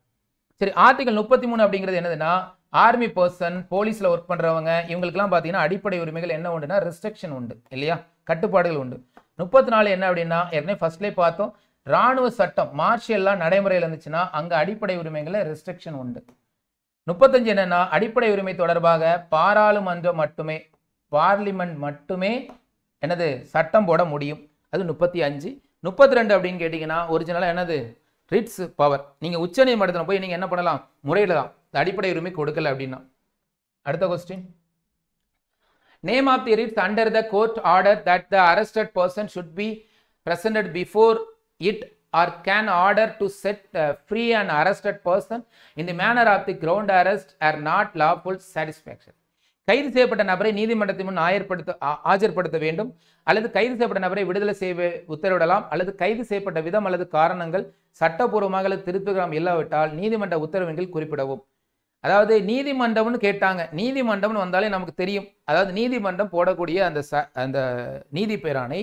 சரி, ஆர்டிகல் 33 அப்படிங்கிறது என்னதுன்னா ஆர்மி பர்சன், போலீஸ்ல ஒர்க் பண்றவங்க இவங்களுக்குலாம் பார்த்தீங்கன்னா அடிப்படை உரிமைகள் என்ன உண்டுன்னா ரெஸ்ட்ரிக்ஷன் உண்டு இல்லையா, கட்டுப்பாடுகள் உண்டு. 34 என்ன அப்படின்னா ஏற்கனவே ஃபர்ஸ்ட்லேயே பார்த்தோம், ராணுவ சட்டம் மார்ஷியல்லாம் நடைமுறையில் இருந்துச்சுன்னா அங்க அடிப்படை உரிமைகளை ரெஸ்ட்ரிக்ஷன் உண்டு. 35 என்னன்னா அடிப்படை உரிமை தொடர்பாக பார்லிமெண்ட் மட்டுமே என்னது சட்டம் போட முடியும். அது 35. 32 அப்படின்னு கேட்டீங்கன்னா ஒரிஜினலா என்னது? Ritz power. நீங்க உச்சநீதிமன்றத்தில் போய் நீங்க என்ன பண்ணலாம்? முறையிடலாம், அடிப்படை உரிமை கொடுக்கல அப்படின்னா. அடுத்த question, name of the writs under the court order that the arrested person should be presented before it or can order to set free and arrested person in the manner of the ground arrest or not lawful satisfaction. கைது செய்யப்பட்ட நபரை நீதிமன்றத்தின் முன் ஆஜர்படுத்த வேண்டும், அல்லது கைது செய்யப்பட்ட நபரை விடுதலை செய்ய உத்தரவிடலாம், அல்லது கைது செய்யப்பட்ட விதம் அல்லது காரணங்கள் சட்டப்பூர்வமாக அல்லது திருப்திகரம் இல்லாவிட்டால் நீதிமன்ற உத்தரவின் கீழ் குறிப்பிடவும். அதாவது நீதிமன்றம்னு கேட்டாங்க. நீதிமன்றம்னு வந்தாலே நமக்கு தெரியும், அதாவது நீதிமன்றம் போடக்கூடிய அந்த நீதி பேராணை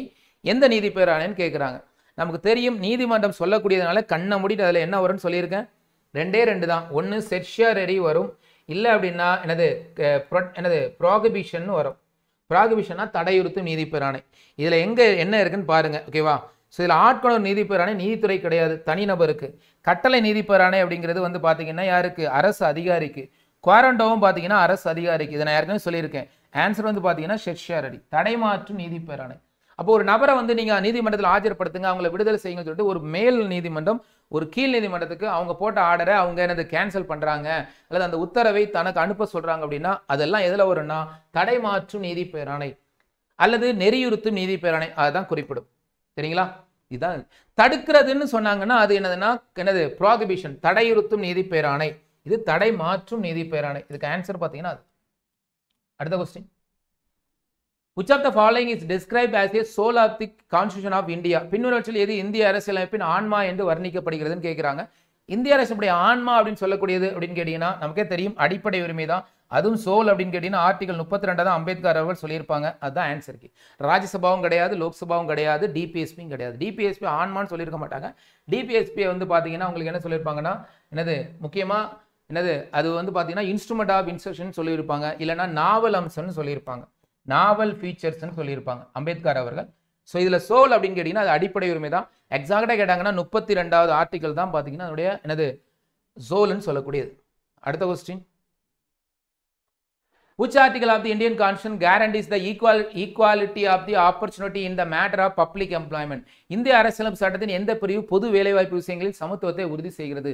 எந்த நீதி பேராணைன்னு கேட்குறாங்க. நமக்கு தெரியும் நீதிமன்றம் சொல்லக்கூடியதுனால கண்ணை மூடிட்டு அதில் என்ன வரும்னு சொல்லியிருக்கேன். 2 தான். ஒன்று செர்ஷியரரி வரும், இல்லை அப்படின்னா என்னது ப்ராகிபிஷன் வரும். ப்ராகிபிஷன்னா தடையுறுத்தும் நீதி பேராணை. இதில் என்ன இருக்குன்னு பாருங்க ஓகேவா. ஸோ இதில் ஆட்கொணர்வு நீதி பேராணை நீதித்துறை கிடையாது, தனிநபருக்கு. கட்டளை நீதி பேராணை அப்படிங்கிறது வந்து பார்த்தீங்கன்னா யாருக்கு? அரசு அதிகாரிக்கு. குவாரண்டோவும் பார்த்தீங்கன்னா அரசு அதிகாரிக்கு. இதை நான் ஏற்கனவே சொல்லியிருக்கேன். ஆன்சர் வந்து பார்த்தீங்கன்னா செர்ஷியரரி, தடைமாற்றும் நீதி பேராணை. அப்போ ஒரு நபரை வந்து நீங்க நீதிமன்றத்தில் ஆஜர்படுத்துங்க, அவங்களை விடுதலை செய்யுங்கன்னு சொல்லிட்டு ஒரு மேல் நீதிமன்றம் ஒரு கீழ் நீதிமன்றத்துக்கு அவங்க போட்ட ஆர்டரை அவங்க என்னது கேன்சல் பண்றாங்க, அல்லது அந்த உத்தரவை தனக்கு அனுப்ப சொல்றாங்க அப்படின்னா அதெல்லாம் எதுல வரும்னா தடைமாற்றும் நீதி பேராணை அல்லது நெறியுறுத்தும் நீதி பேராணை, அதுதான் குறிப்பிடும். சரிங்களா? இதுதான் தடுக்கிறதுன்னு சொன்னாங்கன்னா அது என்னது ப்ராகிபிஷன், தடையுறுத்தும் நீதி பேராணை. இது தடை மாற்றும் நீதி பேராணை. இதுக்கு ஆன்சர் பார்த்தீங்கன்னா அது. அடுத்த question, which of the following is described as a soul of the constitution of India? பின்வருவற்றில் எது இந்திய அரசியலமைப்பின் ஆன்மா என்று வர்ணிக்கப்படுகிறதுன்னு கேட்கிறாங்க. இந்திய அரசுடைய ஆன்மா அப்படின்னு சொல்லக்கூடியது அப்படின்னு கேட்டீங்கன்னா நமக்கே தெரியும் அடிப்படை உரிமை தான். அதுவும் சோல் அப்படின்னு கேட்டீங்கன்னா ஆர்டிகல் 32 தான் அம்பேத்கர் அவர்கள் சொல்லியிருப்பாங்க. அதுதான் ஆன்சருக்கு. ராஜ்யசபாவும் கிடையாது, லோக்சபாவும் கிடையாது, டிபிஎஸ்பியும் கிடையாது. டிபிஎஸ்பி ஆன்மான்னு சொல்லியிருக்க மாட்டாங்க. டிபிஎஸ்பி வந்து பார்த்தீங்கன்னா உங்களுக்கு என்ன சொல்லியிருப்பாங்கன்னா என்னது முக்கியமாக என்னது அது வந்து பார்த்தீங்கன்னா இன்ஸ்ட்ருமெண்ட் ஆஃப் இன்சர்ஷன் சொல்லியிருப்பாங்க, இல்லைன்னா நாவல் அம்சம்னு சொல்லியிருப்பாங்க, நாவல் ஃபீச்சர்ஸ்ன்னு சொல்லியிருப்பாங்க அம்பேத்கர் அவர்கள். ஸோ இதில் சோல் அப்படின்னு கேட்டிங்கன்னா அது அடிப்படை உரிமை தான். எக்ஸாக்டாக கேட்டாங்கன்னா 32வது ஆர்டிகல் தான் பார்த்தீங்கன்னா அதனுடைய என்னது சோல்னு சொல்லக்கூடியது. அடுத்த question, which article of the Indian Constitution guarantees the equality of the opportunity in the matter of public employment? இந்திய அரசியலமைப்பு சட்டத்தின் எந்த பிரிவு பொது வேலைவாய்ப்பு விஷயங்களில் சமத்துவத்தை உறுதி செய்கிறது?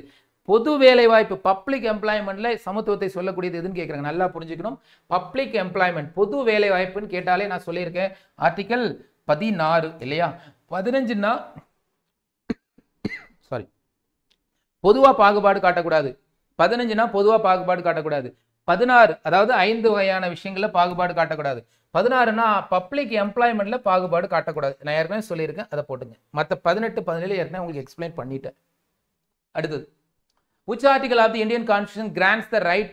பொது வேலைவாய்ப்பு பப்ளிக் எம்ப்ளாய்மெண்ட்ல சமத்துவத்தை சொல்லக்கூடியது எதுன்னு கேட்குறாங்க. நல்லா புரிஞ்சுக்கணும். பப்ளிக் எம்ப்ளாய்மெண்ட் பொது வேலைவாய்ப்புன்னு கேட்டாலே நான் சொல்லியிருக்கேன் ஆர்டிகல் 16 இல்லையா. 15ன்னா சாரி பொதுவாக பாகுபாடு காட்டக்கூடாது. 15ன்னா பொதுவாக பாகுபாடு காட்டக்கூடாது. 16 அதாவது 5 வகையான விஷயங்களில் பாகுபாடு காட்டக்கூடாது. 16ன்னா பப்ளிக் எம்ப்ளாய்மெண்ட்ல பாகுபாடு காட்டக்கூடாது. நான் ஏற்கனவே சொல்லியிருக்கேன், அதை போட்டுங்க. மற்ற 18, 17 ஏற்கனவே உங்களுக்கு எக்ஸ்பிளைன் பண்ணிட்டேன். அடுத்தது, which article of the Indian Constitution grants the right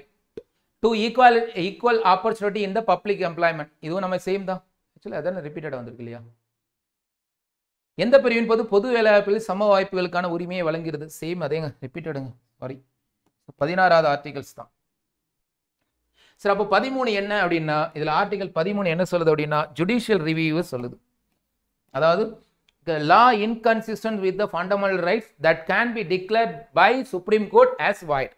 to equal opportunity in the public employment? இதுவும் நம்ம சேம் தான். ஆக்சுவலி அதான் ரிப்பீட்டடாக வந்திருக்கு இல்லையா. எந்த பிரிவின் போது பொது வேலைவாய்ப்பில் சம வாய்ப்புகளுக்கான உரிமையை வழங்குகிறது? சேம் அதேங்க, ரிப்பீட்டடுங்க, சாரி 16வது ஆர்டிகல்ஸ் தான். சரி, அப்போ 13 என்ன அப்படின்னா இதில் ஆர்டிகல் 13 என்ன சொல்லுது அப்படின்னா ஜுடிஷியல் ரிவ்யூ சொல்லுது. அதாவது the law inconsistent with the fundamental rights that can be declared by Supreme Court as void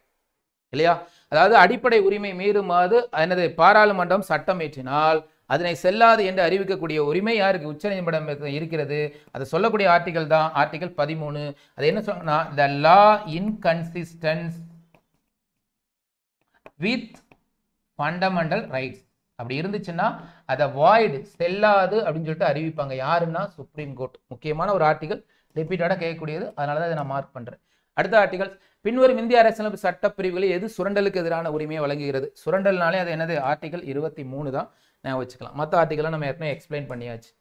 இல்லையா. அதாவது அடிப்படை உரிமை மீறுமாறு என்னது பாராளுமன்றம் சட்டம் ஏற்றினால் அதனை செல்லாது என்று அறிவிக்கக்கூடிய உரிமை யாருக்கு? உச்சநீதிமன்றம் இருக்கிறது. அதை சொல்லக்கூடிய ஆர்டிகல் தான் ஆர்டிகல் 13. அது என்ன சொன்னா the law inconsistent with fundamental rights அப்படி இருந்துச்சுன்னா அதை வாய்டு செல்லாது அப்படின்னு சொல்லிட்டு அறிவிப்பாங்க. யாருன்னா சுப்ரீம் கோர்ட். முக்கியமான ஒரு ஆர்டிகல், ரிப்பீட்டடாக கேட்கக்கூடியது, அதனால தான் இதை நான் மார்க் பண்றேன். அடுத்த ஆர்டிகல், பின்வரும் இந்திய அரசியலமைப்பு சட்ட பிரிவுகளில் எது சுரண்டலுக்கு எதிரான உரிமையை வழங்குகிறது? சுரண்டல்னாலே அது என்னது? ஆர்டிகல் 23 தான் நான் வச்சுக்கலாம். மற்ற ஆர்டிகலை நம்ம ஏற்கனவே எக்ஸ்பிளைன் பண்ணியாச்சு.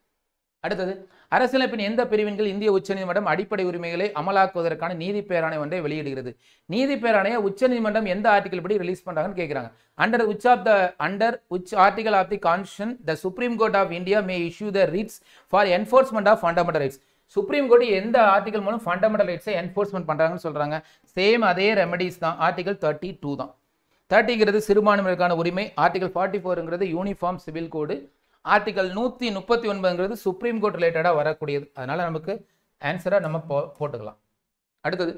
அடுத்தது, அரசியலமைப்பின் எந்த பிரிவின்கள் இந்திய உச்சநீதிமன்றம் அடிப்படை உரிமைகளை அமலாக்குவதற்கான நீதி பேராணை ஒன்றை வெளியிடுகிறது? நீதி பேராணையை உச்சநீதிமன்றம் எந்த ஆர்டிகல் படி ரிலீஸ் பண்றாங்கன்னு கேட்கிறாங்க. under which article of the constitution the Supreme Court of India may issue the writs for enforcement of fundamental rights? Supreme court எந்த ஆர்டிகல் மூலம் ஃபண்டமெண்டல் ரைட்ஸை என்ஃபோர்ஸ்மெண்ட் பண்றாங்கன்னு சொல்றாங்க. சேம் அதே ரெமெடிஸ் தான். ஆர்டிகல் 32 தான். 30ங்கிறது சிறுபான்மையினருக்கான உரிமை. ஆர்டிகல் 44ங்கிறது யூனிஃபார்ம் சிவில் கோடு. ஆர்டிகல் 139ங்கிறது சுப்ரீம் கோர்ட் ரிலேட்டடாக வரக்கூடியது. அதனால நமக்கு ஆன்சரா நம்ம போட்டுக்கலாம். அடுத்தது,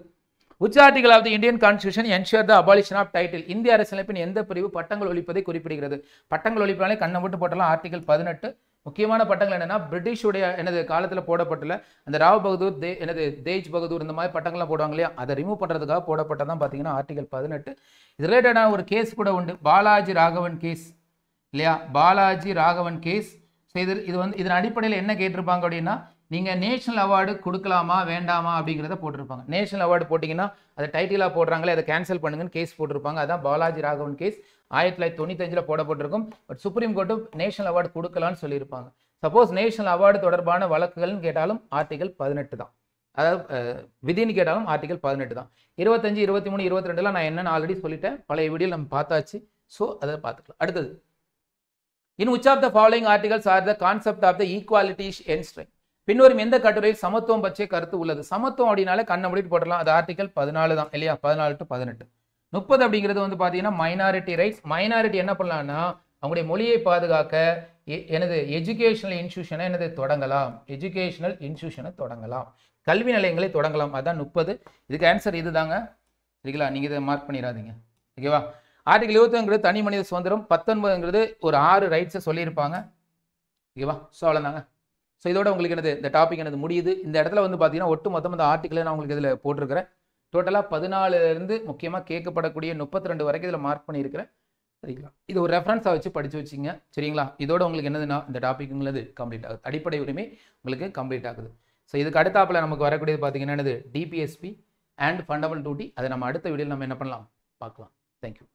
which article of the Indian Constitution ensure the abolition of title? இந்திய அரசியலமைப்பின் எந்த பிரிவு பட்டங்கள் ஒழிப்பதை குறிப்பிடுகிறது? பட்டங்கள் ஒழிப்பாலே கண்ணை விட்டு போட்டலாம். ஆர்டிகல் 18. முக்கியமான பட்டங்கள் என்னன்னா பிரிட்டிஷுடைய எனது காலத்தில் போடப்பட்டுள்ள அந்த ராவ் பகதூர் தேஜ் பகதூர் இந்த மாதிரி பட்டங்கள்லாம் போடுவாங்க இல்லையா, அதை ரிமூவ் பண்ணுறதுக்காக போடப்பட்டதான் பார்த்தீங்கன்னா ஆர்டிகல் 18. இது ரிலேட்டடான ஒரு கேஸ் கூட உண்டு, பாலாஜி ராகவன் கேஸ் இல்லையா, பாலாஜி ராகவன் கேஸ். ஸோ இது வந்து இதன் அடிப்படையில் என்ன கேட்டிருப்பாங்க அப்படின்னா நீங்கள் நேஷனல் அவார்டு கொடுக்கலாமா வேண்டாமா அப்படிங்கிறத போட்டிருப்பாங்க. நேஷனல் அவார்டு போட்டிங்கன்னா அதை டைட்டிலாக போடுறாங்களே அதை கேன்சல் பண்ணுங்கன்னு கேஸ் போட்டிருப்பாங்க. அதான் பாலாஜி ராகவன் கேஸ் 1995 போடப்பட்டிருக்கும். But supreme court national award கொடுக்கலான்னு சொல்லியிருப்பாங்க. சப்போஸ் நேஷனல் அவார்டு தொடர்பான வழக்குகள்னு கேட்டாலும் ஆர்டிகல் 18 தான். அதாவது விதின்னு கேட்டாலும் ஆர்டிகல் 18 தான். 25, 23, 22 நான் என்னன்னு ஆல்ரெடி சொல்லிட்டேன். பழைய வீடியோ நம்ம பார்த்தாச்சு. ஸோ அதை பார்த்துக்கலாம். அடுத்தது, in which of the following articles are the concept of the equality enshrined? பின்வரும் எந்த கட்டுரையில் சமத்துவம் பற்றிய கருத்து உள்ளது? சமத்துவம் அப்படின்னாலே கண்ணை மூடிட்டு போடலாம். அது ஆர்டிகல் 14 தான் இல்லையா, 14 to 18. 30 அப்படிங்கிறது வந்து பார்த்தீங்கன்னா மைனாரிட்டி ரைட்ஸ். மைனாரிட்டி என்ன பண்ணலாம்னா அவங்களுடைய மொழியை பாதுகாக்க எஜுகேஷனல் இன்ஸ்டியூஷனை தொடங்கலாம். எஜுகேஷனல் இன்ஸ்டியூஷனை தொடங்கலாம், கல்வி நிலையங்களை தொடங்கலாம். அதான் 30. இதுக்கு ஆன்சர் இது தாங்க. சரிங்களா, நீங்கள் இதை மார்க் பண்ணிடாதீங்க. ஓகேவா. ஆர்டிகல் 21 தனி மனித சுதந்திரம். 19 ஒரு 6 ரைட்ஸை சொல்லியிருப்பாங்க. ஓகேவா. ஸோ அவ்வளோதாங்க. ஸோ இதோட உங்களுக்கு இந்த டாபிக் முடியுது. இந்த இடத்துல வந்து பார்த்தீங்கன்னா ஒட்டு மொத்தம் இந்த ஆர்டிக்கிளை நான் உங்களுக்கு இதில் போட்டிருக்கிறேன். டோட்டலாக 14லேருந்து முக்கியமாக கேட்கப்படக்கூடிய 32 வரைக்கும் இதில் மார்க் பண்ணியிருக்கிறேன். சரிங்களா, இது ஒரு ரெஃபரன்ஸாக வச்சு படித்து வச்சிங்க. சரிங்களா, இதோட உங்களுக்கு என்னதுன்னா இந்த டாபிக் கம்ப்ளீட் ஆகுது. அடிப்படை உரிமை உங்களுக்கு கம்ப்ளீட் ஆகுது. ஸோ இதுக்கு அடுத்தாப்பில் நமக்கு வரக்கூடியது பார்த்தீங்கன்னா டிபிஎஸ்பி அண்ட் ஃபண்டமெண்டல் டியூட்டி. அதை நம்ம அடுத்த வீடியோவில் நம்ம என்ன பண்ணலாம் பார்க்கலாம். தேங்க்யூ.